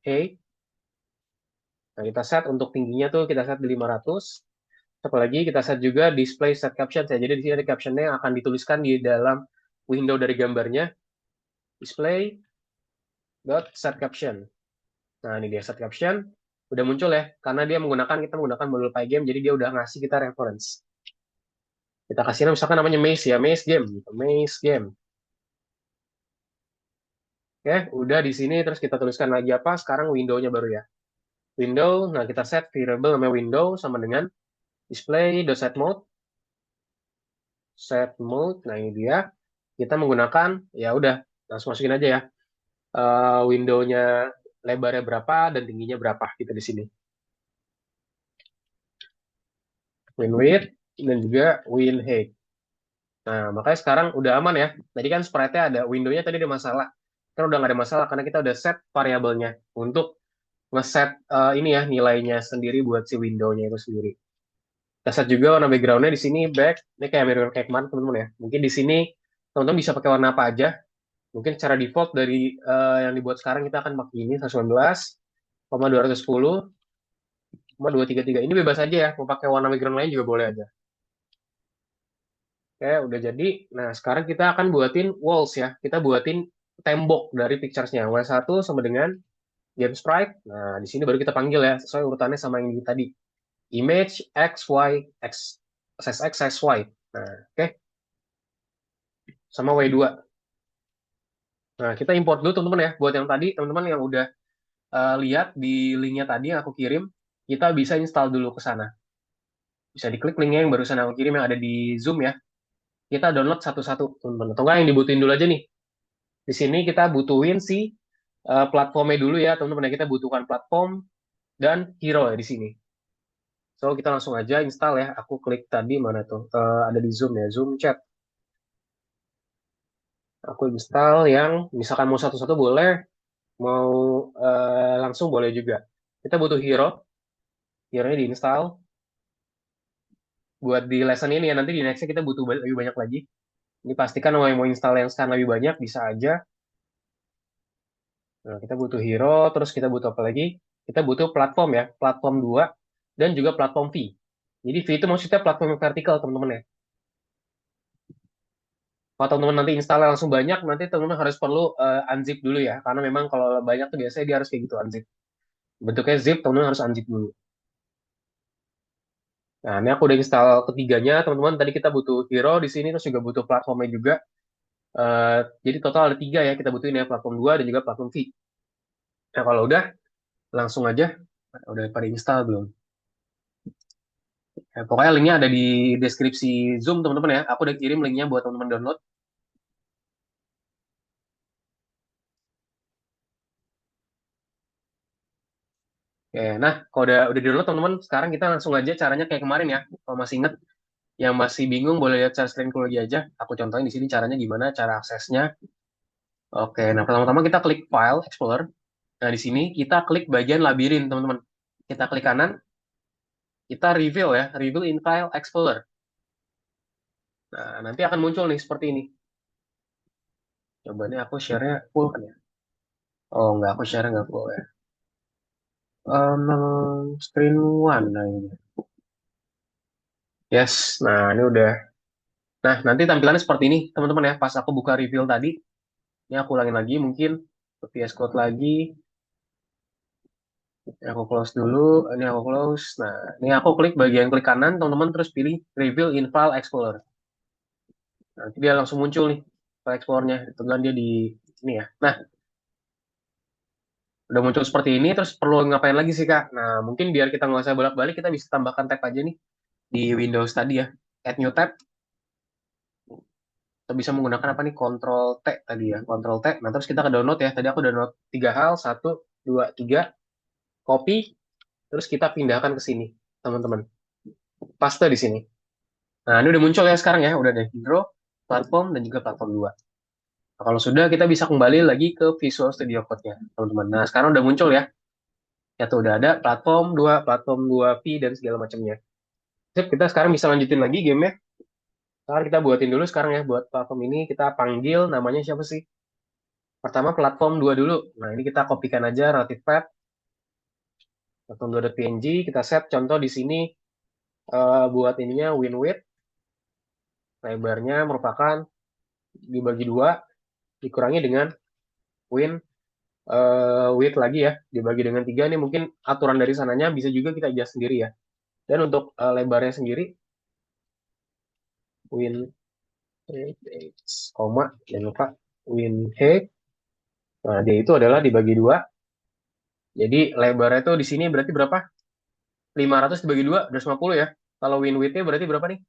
hey. Nah, kita set untuk tingginya tuh kita set di 500. Apalagi kita set juga display set caption ya. Jadi di sini ada captionnya yang akan dituliskan di dalam window dari gambarnya. Display dot set caption. Nah, ini dia set caption. Udah muncul ya, karena kita menggunakan modul Pygame, jadi dia udah ngasih kita reference. Kita kasih misalkan namanya Maze ya, Maze Game, gitu. Maze Game. Oke, udah di sini terus kita tuliskan lagi apa? Sekarang window-nya baru ya. Window, nah kita set variable namanya window sama dengan display.setMode. Set mode, nah ini dia. Kita menggunakan, ya udah, langsung masukin aja ya. Window-nya lebarnya berapa dan tingginya berapa gitu di sini. Win width dan juga win height. Nah, makanya sekarang udah aman ya. Tadi kan sprite-nya ada, window-nya tadi ada masalah. Kan udah nggak ada masalah karena kita udah set variabelnya untuk ngeset ini ya nilainya sendiri buat si window-nya itu sendiri. Kita set juga warna backgroundnya di sini black. Ini kayak mirror kayak kemarin teman-teman ya. Mungkin di sini teman-teman bisa pakai warna apa aja. Mungkin secara default dari yang dibuat sekarang kita akan pakai ini 119,210,233. Ini bebas aja ya. Mau pakai warna background lain juga boleh aja. Oke, udah jadi. Nah, sekarang kita akan buatin walls ya. Kita buatin tembok dari pictures-nya. W1 sama dengan game sprite. Nah, di sini baru kita panggil ya, sesuai urutannya sama yang tadi. Image X, Y, X. Size X, size Y. Nah, oke. Sama W2. Nah, kita import dulu teman-teman ya. Buat yang tadi, teman-teman yang udah lihat di linknya tadi yang aku kirim, kita bisa install dulu ke sana. Bisa diklik linknya yang barusan aku kirim yang ada di Zoom ya. Kita download satu-satu, teman-teman. Atau enggak yang dibutuhin dulu aja nih. Di sini kita butuhin si platformnya dulu ya, teman-teman. Kita butuhkan platform dan hero ya di sini. So, kita langsung aja install ya. Aku klik tadi mana tuh? Ada di Zoom ya, Zoom chat. Aku install yang misalkan mau satu-satu boleh, mau langsung boleh juga. Kita butuh hero. Hero-nya diinstal. Buat di lesson ini ya, nanti di next-nya kita butuh lebih banyak lagi. Ini pastikan mau install yang sekarang lebih banyak, bisa aja. Nah, kita butuh hero, terus kita butuh apa lagi? Kita butuh platform ya, platform 2, dan juga platform V. Jadi V itu maksudnya platform yang vertikal, teman-teman ya. Kalau teman-teman nanti install langsung banyak, nanti teman-teman harus perlu unzip dulu ya. Karena memang kalau banyak tuh biasanya dia harus kayak gitu unzip. Bentuknya zip, teman-teman harus unzip dulu. Nah, ini aku udah install ketiganya, teman-teman. Tadi kita butuh hero di sini, terus juga butuh platformnya juga. Jadi total ada 3 ya, kita butuhin ya, platform 2 dan juga platform V. Nah, kalau udah, langsung aja. Udah pada install belum? Ya, pokoknya linknya ada di deskripsi Zoom, teman-teman ya. Aku udah kirim linknya buat teman-teman download. Oke, nah, kalau udah di download, teman-teman, sekarang kita langsung aja caranya kayak kemarin ya. Kalau masih inget, yang masih bingung boleh lihat share screen lagi aja. Aku contohin di sini caranya gimana, cara aksesnya. Oke, nah pertama-tama kita klik File Explorer. Nah, di sini kita klik bagian labirin, teman-teman. Kita klik kanan, kita reveal ya, reveal in File Explorer. Nah, nanti akan muncul nih seperti ini. Coba nih aku share-nya full kan ya? Oh, nggak, aku share nggak full ya. Screen one, nah ini. Yes, nah ini udah. Nah, nanti tampilannya seperti ini, teman-teman ya. Pas aku buka reveal tadi, ini aku ulangin lagi mungkin. VS Code lagi. Ini aku close dulu, ini aku close. Nah, ini aku klik bagian klik kanan, teman-teman, terus pilih reveal in File Explorer. Nanti dia langsung muncul nih, File Explorer-nya. Kebetulan dia di ini ya. Nah, udah muncul seperti ini, terus perlu ngapain lagi sih, Kak? Nah, mungkin biar kita nggak usah bolak-balik, kita bisa tambahkan tab aja nih di Windows tadi ya. Add new tab. Kita bisa menggunakan apa nih? Ctrl T tadi ya. Ctrl T. Nah, terus kita ke download ya. Tadi aku download 3 hal. 1, 2, 3. Copy. Terus kita pindahkan ke sini, teman-teman. Paste di sini. Nah, ini udah muncul ya sekarang ya. Udah ada hero, platform, dan juga platform 2. Nah, kalau sudah, kita bisa kembali lagi ke Visual Studio Code-nya, teman-teman. Nah, sekarang udah muncul ya. Ya tuh, udah ada platform 2 V, dan segala macamnya. Sip, kita sekarang bisa lanjutin lagi game-nya. Sekarang kita buatin dulu sekarang ya. Buat platform ini, kita panggil namanya siapa sih? Pertama platform 2 dulu. Nah, ini kita kopikan aja relative path. Platform 2.png, kita set contoh di sini buat ininya win width. Lebarnya merupakan dibagi 2, dikurangi dengan win width lagi ya, dibagi dengan 3. Ini mungkin aturan dari sananya, bisa juga kita adjust sendiri ya. Dan untuk lebarnya sendiri, win koma, jangan lupa win height. Nah, dia itu adalah dibagi 2. Jadi lebarnya itu di sini berarti berapa? 500 dibagi 2, 250 ya. Kalau win width-nya berarti berapa nih?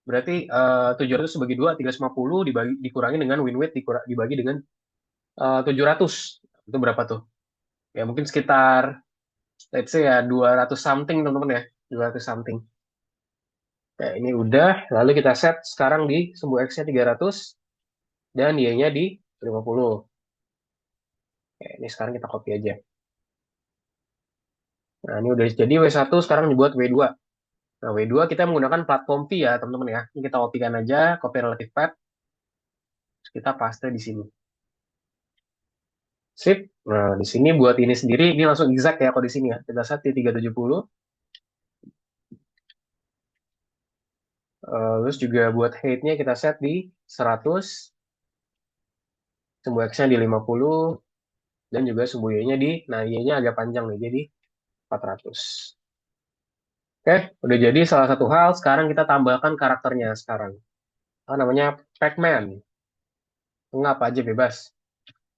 Berarti 700 dibagi 2, 350 dikurangi dengan win width dibagi dengan 700. Itu berapa tuh? Ya mungkin sekitar, let's say ya 200 something teman-teman ya. 200 something. Nah, ini udah. Lalu kita set sekarang di sumbu X-nya 300 dan Y-nya di 50. Oke, ini sekarang kita copy aja. Nah, ini udah jadi W1, sekarang dibuat W2. Nah, W2 kita menggunakan platform V ya, teman-teman ya. Ini kita kopikan aja, copy relative path. Terus kita paste di sini. Sip. Nah, di sini buat ini sendiri, ini langsung exact ya kalau di sini ya. Kita set di 370. Terus juga buat height-nya kita set di 100. Sumbu X-nya di 50. Dan juga sumbu Y-nya di, nah Y-nya agak panjang nih, jadi 400. Oke, udah jadi salah satu hal. Sekarang kita tambahkan karakternya sekarang. Namanya Pac-Man. Nggak apa aja bebas.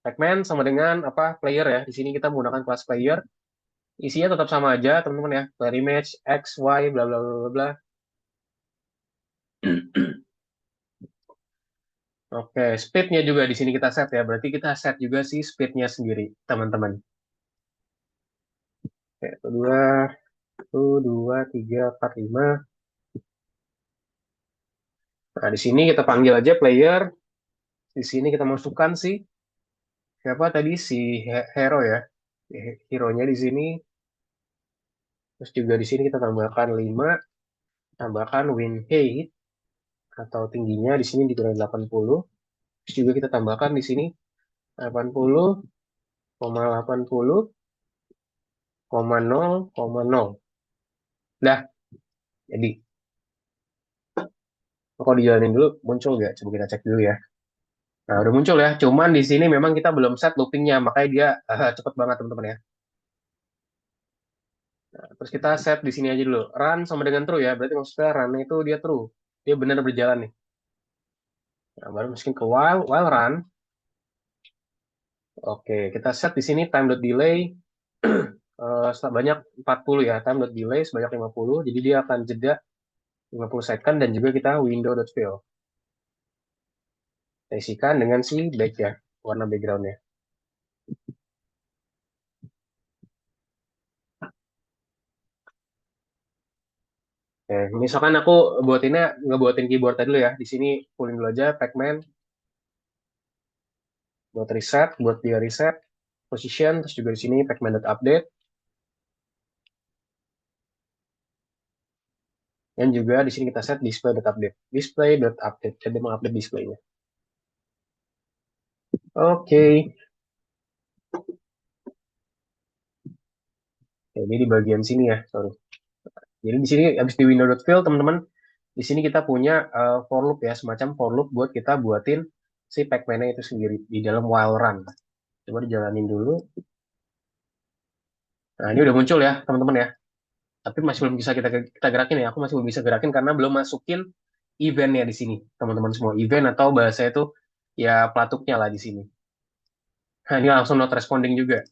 Pac-Man sama dengan apa player ya. Di sini kita menggunakan kelas player. Isinya tetap sama aja, teman-teman ya. Player image, X, Y, bla bla bla bla bla. Oke, speed-nya juga di sini kita set ya. Berarti kita set juga sih speed-nya sendiri, teman-teman. Oke, satu, dua, tiga, empat, lima. Nah, di sini kita panggil aja player. Di sini kita masukkan sih siapa tadi si hero ya. Hero-nya di sini. Terus juga di sini kita tambahkan 5, tambahkan win height atau tingginya di sini dikurangi 80. Terus juga kita tambahkan di sini 80,80,0,0. Dah, jadi kalau dijalanin dulu muncul nggak? Coba kita cek dulu ya. Nah, udah muncul ya. Cuman di sini memang kita belum set loopingnya, makanya dia cepet banget teman-teman ya. Nah, terus kita set di sini aja dulu. Run sama dengan true ya. Berarti maksudnya run itu dia true. Dia benar berjalan nih. Nah, baru masukin ke while run. Oke, kita set di sini time.delay sebanyak 40 ya. Time.delay sebanyak 50. Jadi dia akan jeda 50 second dan juga kita window.fill. Kita isikan dengan si back ya, warna backgroundnya. Misalkan aku ngebuatin keyboard tadi dulu ya. Di sini pulling dulu aja Pac-Man buat reset, buat dia reset position, terus juga di sini Pac-Man.update. Dan juga di sini kita set display.update. Display.update. Jadi mengupdate displaynya. Oke. Ini di bagian sini ya, sorry. Jadi di sini habis di window.fill teman-teman, di sini kita punya for loop ya, semacam for loop buat kita buatin si Pac-Man-nya itu sendiri di dalam while run. Coba dijalanin dulu. Nah, ini udah muncul ya, teman-teman ya. Tapi masih belum bisa kita gerakin ya. Aku masih belum bisa gerakin karena belum masukin eventnya di sini, teman-teman semua. Event atau bahasa itu ya pelatuknya lah di sini. Nah, ini langsung not responding juga.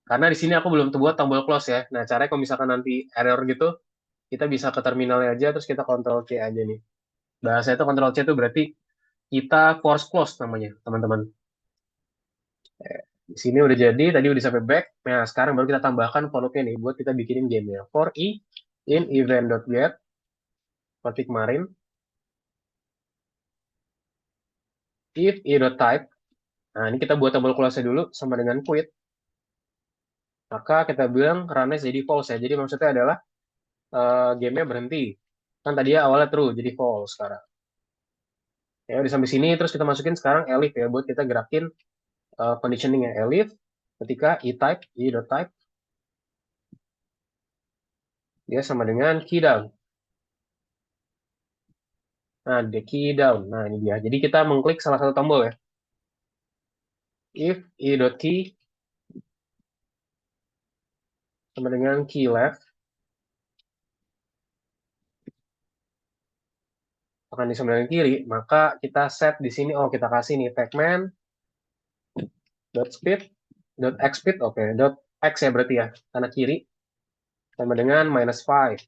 Karena di sini aku belum buat tombol close ya. Nah, caranya kalau misalkan nanti error gitu, kita bisa ke terminalnya aja, terus kita Ctrl C aja nih. Bahasa itu Ctrl C itu berarti kita force close namanya, teman-teman. Di sini udah jadi, tadi udah sampai back. Nah, sekarang baru kita tambahkan for loop-nya nih, buat kita bikinin game-nya. For i in event.get, seperti kemarin. If i.type, nah ini kita buat tombol close-nya dulu, sama dengan quit. Maka kita bilang run-nya jadi false ya. Jadi maksudnya adalah game-nya berhenti. Kan tadi ya awalnya true, jadi false sekarang. Ya udah sampai sini, terus kita masukin sekarang elif ya, buat kita gerakin conditioning-nya. Elif, ketika i.type, dia sama dengan key down. Nah, the key down. Nah, ini dia. Jadi kita mengklik salah satu tombol ya. If i.key sama dengan key left, akan di sebelah kiri, maka kita set di sini, oh kita kasih nih Pac-Man dot speed dot x speed, oke, dot x ya berarti ya, kanan kiri, sama dengan -5.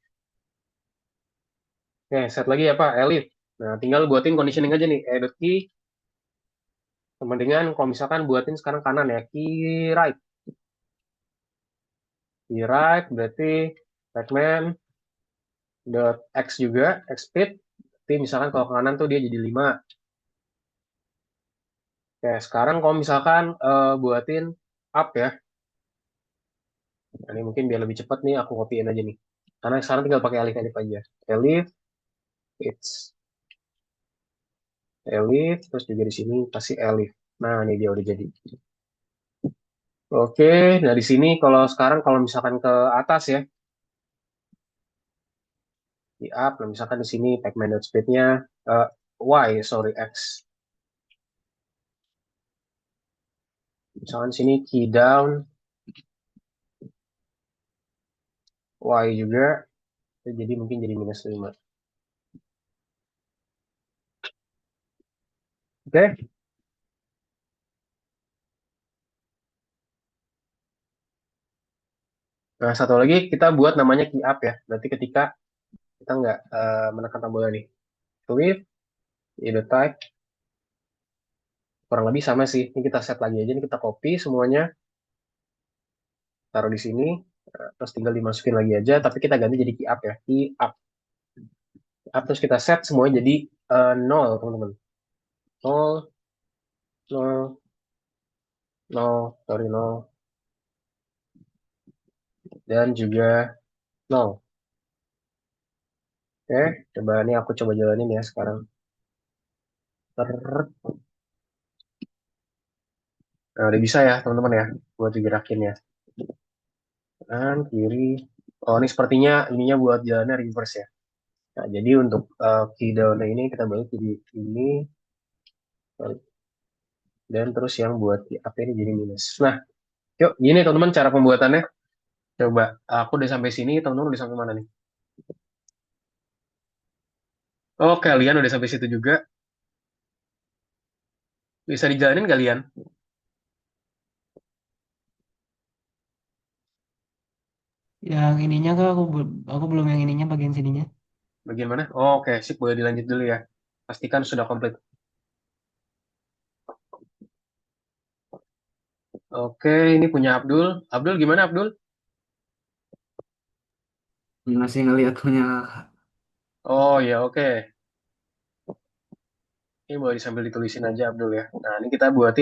Oke, set lagi ya Pak, elif. Nah, tinggal buatin conditioning aja nih, dot key, sama dengan, kalau misalkan buatin sekarang kanan ya, key right. Key right berarti Pac-Man dot x juga, x speed, tapi misalkan kalau kanan tuh dia jadi 5. Oke, sekarang kalau misalkan buatin up ya. Nah, ini mungkin biar lebih cepat nih, aku copyin aja nih. Karena sekarang tinggal pakai elif aja. Elif, it's elif, terus juga di sini kasih elif. Nah, ini dia udah jadi. Oke, nah di sini kalau misalkan ke atas ya, di up, nah misalkan di sini pacman.speed-nya y, sorry, x. Misalkan sini key down, y juga, jadi mungkin jadi -5. Oke, nah satu lagi kita buat namanya key up ya. Berarti ketika kita nggak menekan tombol ini. Swift, the type, kurang lebih sama sih. Ini kita set lagi aja, ini kita copy semuanya, taruh di sini, terus tinggal dimasukin lagi aja, tapi kita ganti jadi key up ya. Key up. Terus kita set semuanya jadi 0, teman-teman. 0, 0, 0, sorry 0, dan juga 0. Oke, coba ini aku coba jalanin ya sekarang. Nah, udah bisa ya teman-teman ya, buat digerakin ya. Kanan, kiri. Oh, ini sepertinya ininya buat jalannya reverse ya. Nah, jadi untuk key down ini kita balik jadi ini, dan terus yang buat key up ini jadi minus. Nah, yuk gini teman-teman cara pembuatannya. Coba, aku udah sampai sini, teman-teman udah sampai mana nih? Oh, kalian udah sampai situ juga. Bisa dijalanin kalian? Yang ininya kak aku belum yang ininya bagian sininya. Bagian mana? Oh, oke, sip, boleh dilanjut dulu ya. Pastikan sudah komplit. Oke, ini punya Abdul. Abdul gimana Abdul? Masih ngeliat punya Oh ya, oke. Ini boleh sambil ditulisin aja Abdul ya. Nah, ini kita buat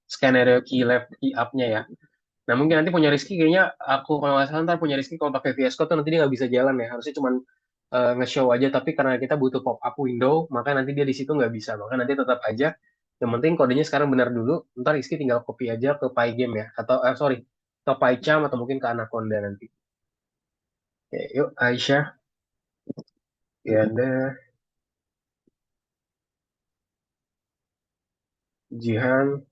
skenario key left, key up-nya ya. Nah, mungkin nanti punya Rizky kayaknya aku kalau nggak salah ntar punya Rizky kalau pakai VS Code tuh nanti dia nggak bisa jalan ya. Harusnya cuma nge-show aja, tapi karena kita butuh pop-up window, maka nanti dia di situ nggak bisa. Maka nanti tetap aja. Yang penting kodenya sekarang benar dulu. Ntar Rizky tinggal copy aja ke Pygame ya. Atau, sorry, ke PyCharm atau mungkin ke Anaconda nanti. Oke, yuk Aisyah. Ya, Anda. Jihan.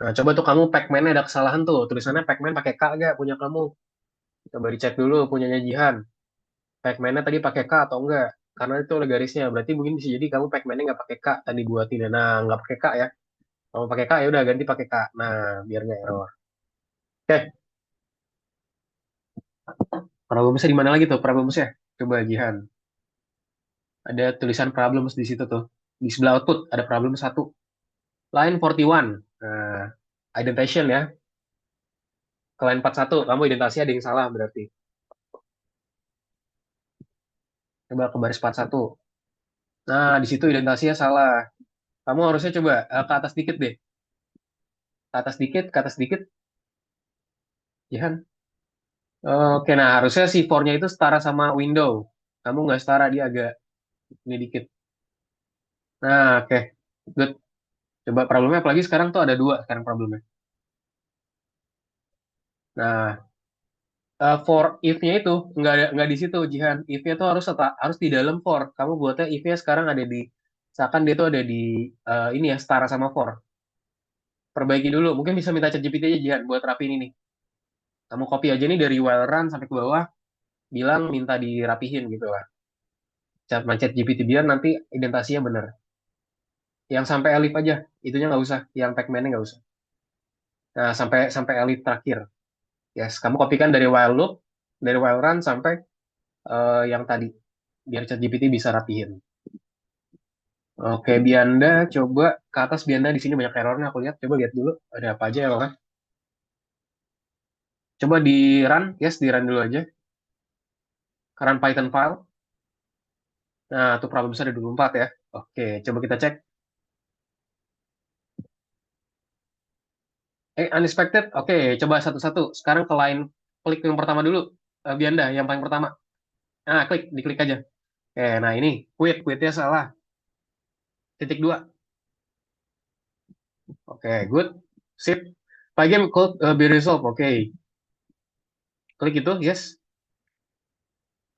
Nah, coba tuh kamu Pacman ada kesalahan tuh. Tulisannya Pacman pakai K nggak punya kamu? Coba dicek dulu punyanya Jihan. Pacman-nya tadi pakai K atau enggak? Karena itu ada garisnya. Berarti mungkin bisa jadi kamu Pacman-nya nggak pakai K tadi buatin. Nah, nggak pakai K ya. Kalau pakai K ya udah ganti pakai K. Nah, biar nggak error. Oke, problemsnya di mana lagi tuh problemsnya? Coba Jihan. Ada tulisan problems di situ tuh. Di sebelah output ada problem satu. Line 41. Nah, indentation ya. Ke line 41, kamu identasi ada yang salah berarti. Coba ke baris 41. Nah, di situ identasinya salah. Kamu harusnya coba ke atas dikit deh. Ke atas dikit, ke atas dikit. Jihan. Oke, nah harusnya si 4-nya itu setara sama window. Kamu nggak setara, dia agak ini dikit. Nah, oke. Good. Coba problemnya, apalagi sekarang tuh ada dua sekarang problemnya. Nah, for if-nya itu nggak di situ, Jihan. If-nya tuh harus di dalam for. Kamu buatnya if-nya sekarang ada di, seakan dia tuh ada di ini ya, setara sama for. Perbaiki dulu. Mungkin bisa minta ChatGPT aja, Jihan, buat rapiin ini. Kamu copy aja nih dari while run sampai ke bawah, bilang minta dirapihin gitu lah. Chat GPT biar nanti identasinya bener. Yang sampai elif aja, itunya nggak usah. Yang Pacman-nya nggak usah. Nah, sampai sampai elif terakhir. Yes, kamu kopikan dari while loop, dari while run sampai yang tadi. Biar chat GPT bisa rapihin. Oke, Bianda, coba ke atas Bianda di sini banyak errornya aku lihat. Coba lihat dulu ada apa aja errornya. Coba di run, yes, di run dulu aja. Run Python file. Nah, tuh problem ada 24 ya. Oke, coba kita cek. Unexpected. Oke, coba satu-satu. Sekarang ke line, klik yang pertama dulu. Bianda, yang paling pertama. Nah, diklik aja. Oke, nah ini, quitnya salah. Titik dua. Oke, good. Sip. Pygame could be resolved. Oke, klik itu, yes.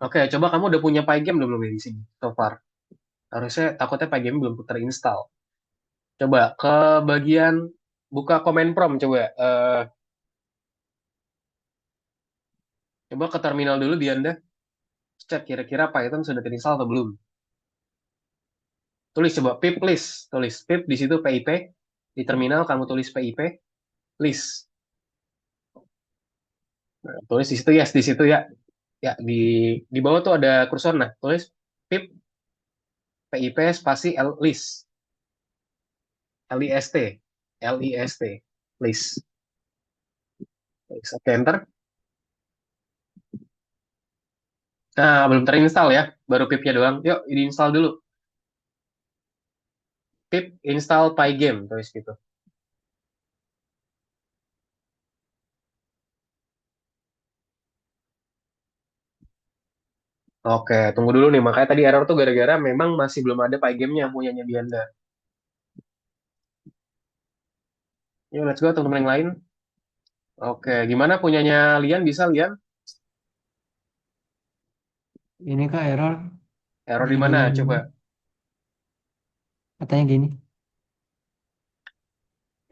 Oke, coba kamu udah punya Pygame belum di sini so far? Harusnya takutnya Pygame belum terinstall. Coba ke bagian buka command prompt coba. Coba ke terminal dulu biar Anda cek kira-kira Python sudah terinstall atau belum. Tulis coba pip list, tulis pip di situ pip di terminal kamu tulis pip list. Nah, tulis di situ yes di situ ya. Ya di bawah tuh ada kursor nah, tulis pip pip spasi list list list list. Oke, enter. Nah, belum terinstall ya, baru pipnya doang. Yuk, diinstal dulu. Pip install Pygame, tulis gitu. Oke, tunggu dulu nih. Makanya tadi error tuh gara-gara memang masih belum ada Pygame-nya punyanya Dianda. Yuk, let's go teman-teman yang lain. Oke, gimana punyanya Lian? Bisa Lian? Ini kak error Error di di mana? Coba. katanya gini.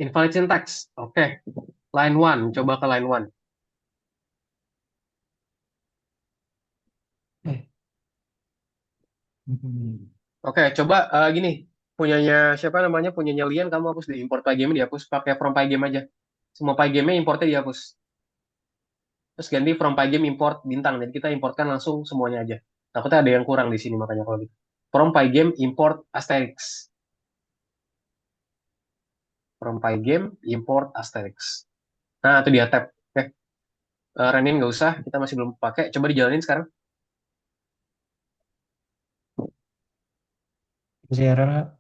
Invalid syntax. Oke, line one. Coba ke line one. Eh. Hmm. Oke, coba gini. Punyanya siapa namanya? Punyanya Lian, kamu hapus di import Pygame dihapus. Pakai from Pygame aja. Semua Pygame-nya importnya dihapus. Terus ganti from Pygame import bintang. Jadi kita importkan langsung semuanya aja. Takutnya ada yang kurang di sini makanya kalau gitu. From Pygame import Asterix. From Pygame import Asterix. Nah, itu dia tab. Oke. Renin nggak usah, kita masih belum pakai. Coba dijalanin sekarang. Masih error kak.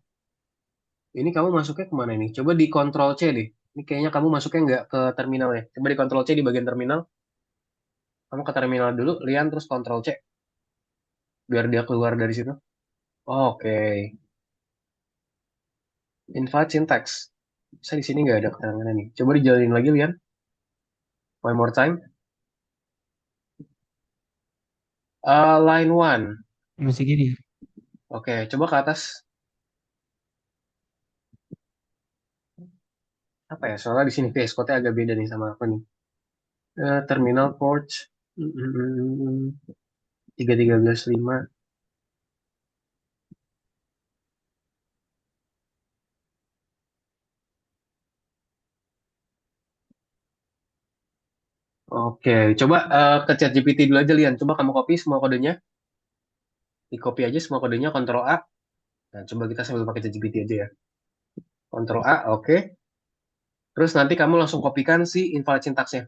Ini kamu masuknya kemana nih? Coba di Ctrl C deh. Ini kayaknya kamu masuknya nggak ke terminal ya. Coba di Ctrl C di bagian terminal. Kamu ke terminal dulu, lian terus Ctrl C. Biar dia keluar dari situ. Oke. Invalid syntax. Saya di sini nggak ada keterangan nih. Coba dijalanin lagi, lian. One more time. Line one. Masih gini ya. Oke, coba ke atas. Apa ya? Soalnya di sini VS Code-nya agak beda nih sama apa nih. Terminal port 3315. Oke, coba ke ChatGPT dulu aja, Lian. Coba kamu copy semua kodenya. Di copy aja semua kodenya, Ctrl A. Nah, coba kita sambil pakai ChatGPT aja ya. Ctrl A, oke. Terus nanti kamu langsung kopikan si invalid syntax-nya.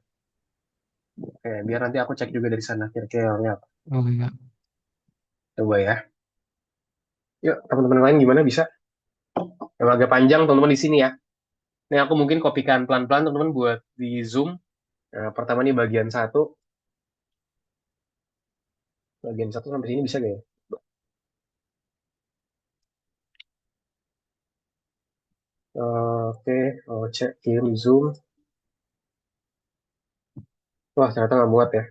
Oke, biar nanti aku cek juga dari sana kira-kira errornya apa. Oke kak. Coba ya. Yuk, teman-teman lain gimana bisa? Yang agak panjang, teman-teman di sini ya. Ini aku mungkin kopikan pelan-pelan, teman-teman, buat di Zoom. Nah, pertama nih bagian satu. Bagian satu sampai sini bisa gak ya? Oke, oh, cek kirim Zoom. Wah, ternyata nggak muat ya.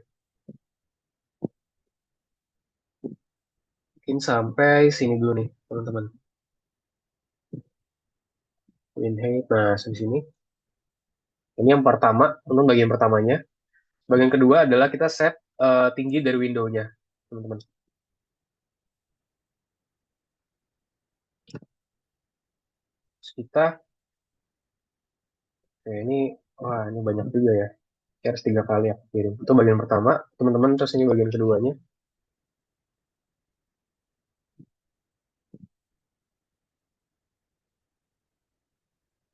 Mungkin sampai sini dulu nih, teman-teman. Win height, nah, di sini. Ini yang pertama, untuk bagian pertamanya. Bagian kedua adalah kita set tinggi dari window-nya, teman-teman. Terus kita, ini, wah, ini banyak juga ya. Harus 3 kali aku kirim. Itu bagian pertama, teman-teman. Terus ini bagian keduanya.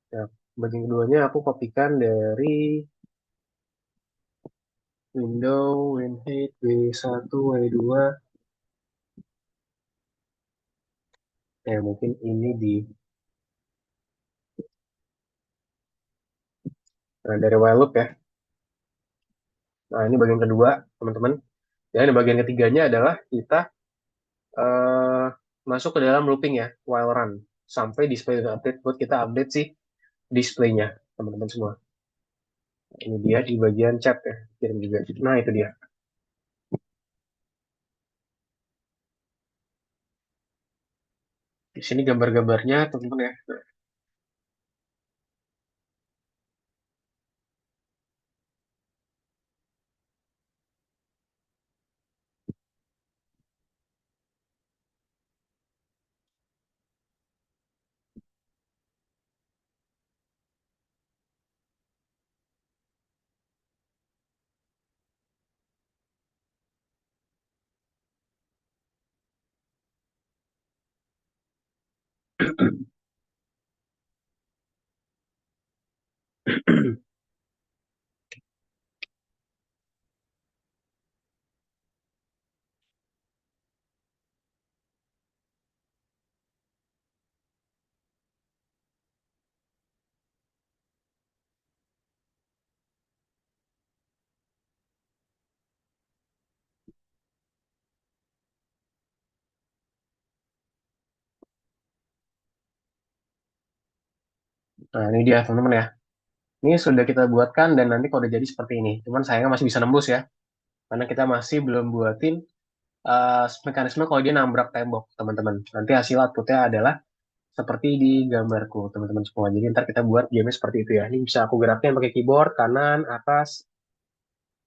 Ya, bagian keduanya aku kopikan dari window, win height, W1, W2. Mungkin ini di Nah, dari while loop ya. Nah, ini bagian kedua, teman-teman. Ya, ini bagian ketiganya adalah kita eh, masuk ke dalam looping ya, while run. Sampai display itu update, buat kita update sih displaynya, teman-teman semua. Ini dia di bagian chat ya, kirim juga. Nah, itu dia. Di sini gambar-gambarnya, teman-teman ya. Nah, ini dia, teman-teman ya. Ini sudah kita buatkan dan nanti kalau udah jadi seperti ini. Cuman sayangnya masih bisa nembus ya. Karena kita masih belum buatin mekanisme kalau dia nabrak tembok, teman-teman. Nanti hasil outputnya adalah seperti di gambarku, teman-teman semua. Jadi ntar kita buat game seperti itu ya. Ini bisa aku gerakin pakai keyboard, kanan, atas,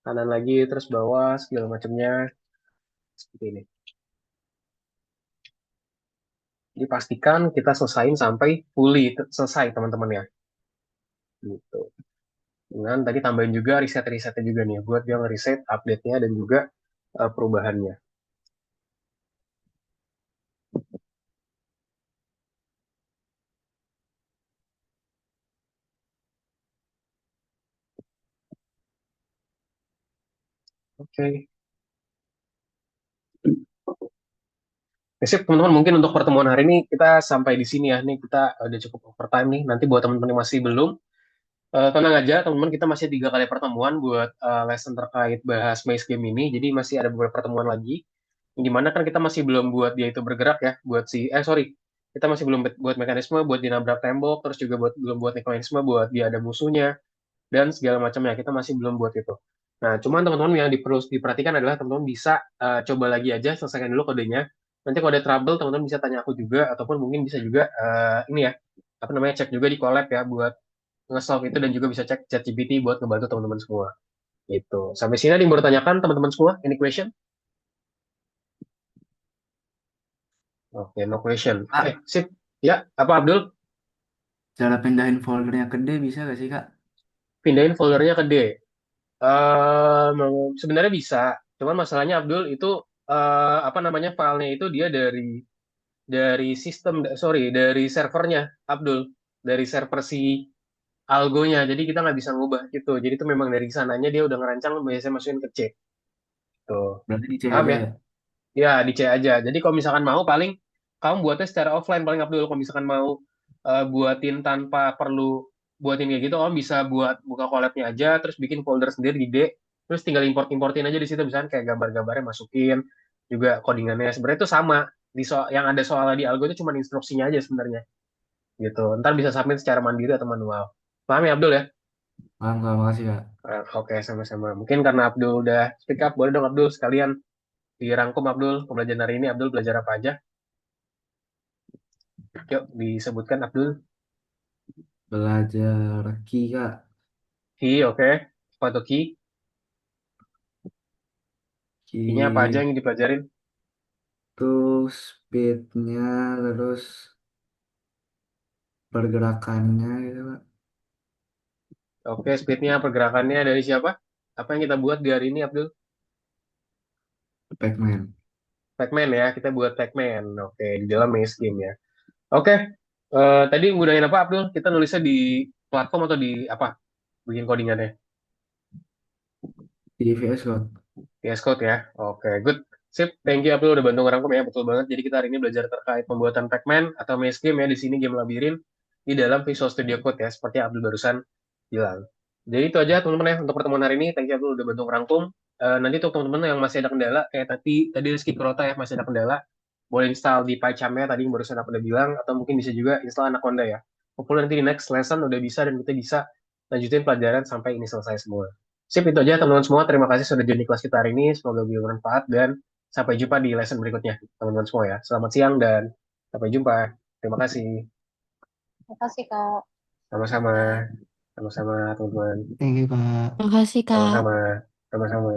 kanan lagi, terus bawah, segala macamnya. Seperti ini. Jadi pastikan kita selesain sampai fully selesai, teman-teman ya. Gitu. Dengan tadi tambahin juga riset-risetnya juga nih, buat dia nge-reset update-nya dan juga perubahannya. Oke. Ya, sip, teman-teman, mungkin untuk pertemuan hari ini kita sampai di sini ya. Nih kita udah cukup overtime nih. Nanti buat teman-teman yang masih belum, tenang aja, teman-teman. Kita masih 3 kali pertemuan buat lesson terkait bahas Maze Game ini. Jadi masih ada beberapa pertemuan lagi. Yang dimana kan kita masih belum buat dia itu bergerak ya. Buat sorry. Kita masih belum buat mekanisme buat dia nabrak tembok. Terus juga belum buat mekanisme buat dia ada musuhnya dan segala macamnya. Kita masih belum buat itu. Nah, cuman teman-teman yang perlu diperhatikan adalah teman-teman bisa coba lagi aja selesaikan dulu kodenya. Nanti kalau ada trouble, teman-teman bisa tanya aku juga, ataupun mungkin bisa juga ini ya, apa namanya, cek juga di collab ya buat nge-solve itu dan juga bisa cek ChatGPT buat ngebantu teman-teman semua. Gitu. Sampai sini ada yang baru tanyakan teman-teman semua? Any question? Oke, no question. Kak, Sip. Ya, apa Abdul? cara pindahin foldernya ke D bisa gak sih, Kak? Pindahin foldernya ke D. Sebenarnya bisa, cuman masalahnya Abdul itu apa namanya filenya itu dia dari sistem, sorry, dari servernya Abdul, dari server si algonya, jadi kita nggak bisa ngubah gitu. Jadi itu memang dari sananya dia udah ngerancang biasanya masukin ke C. Tuh, Berarti di C paham aja ya? ya? Ya, di C aja. Jadi kalau misalkan mau paling kamu buatnya secara offline paling Abdul. Kalau misalkan mau buatin tanpa perlu buatin kayak gitu, kamu bisa buat buka collab-nya aja, terus bikin folder sendiri di D, terus tinggal importin aja di situ, misalkan kayak gambar-gambarnya masukin, juga codingannya. Sebenarnya itu sama. Yang ada soalnya di algo itu cuma instruksinya aja sebenarnya. Gitu. Ntar bisa submit secara mandiri atau manual. Paham ya Abdul ya? Paham, Kak. Makasih, Kak. Oke, sama-sama. Mungkin karena Abdul udah speak up, boleh dong Abdul sekalian dirangkum Abdul pembelajaran hari ini. Abdul belajar apa aja? Yuk, disebutkan Abdul. Belajar key, Kak. Key, oke. Apa tuh key? Key-nya apa aja Key yang dipelajarin? itu speednya, terus pergerakannya gitu, Kak. Oke, speed-nya, pergerakannya dari siapa? Apa yang kita buat di hari ini, Abdul? Pac-Man. Pac-Man ya, kita buat Pac-Man. Oke, di dalam maze game ya. Oke, tadi nggunain apa, Abdul? Kita nulisnya di platform atau di apa? Bikin codingannya? Di VS Code. VS Code ya. Oke, good. Sip, thank you Abdul udah bantu ngerangkum ya, betul banget. Jadi kita hari ini belajar terkait pembuatan Pac-Man atau maze game ya, di sini game labirin di dalam Visual Studio Code ya, seperti Abdul barusan bilang. Jadi itu aja teman-teman ya untuk pertemuan hari ini. Thank you Abdul udah bantu ngerangkum. Nanti untuk teman-teman yang masih ada kendala, kayak tadi Rizky Kurota ya masih ada kendala, boleh install di PyCharm-nya tadi yang barusan aku udah bilang, atau mungkin bisa juga install Anaconda ya. Hopefully nanti di next lesson udah bisa dan kita bisa lanjutin pelajaran sampai ini selesai semua. Sip, itu aja teman-teman semua. Terima kasih sudah join di kelas kita hari ini. Semoga bermanfaat dan sampai jumpa di lesson berikutnya, teman-teman semua ya. Selamat siang dan sampai jumpa. Terima kasih. Makasih, Kak. Sama-sama. Sama-sama, teman-teman. Thank you, Kak. Makasih, Kak. Sama-sama. Sama-sama.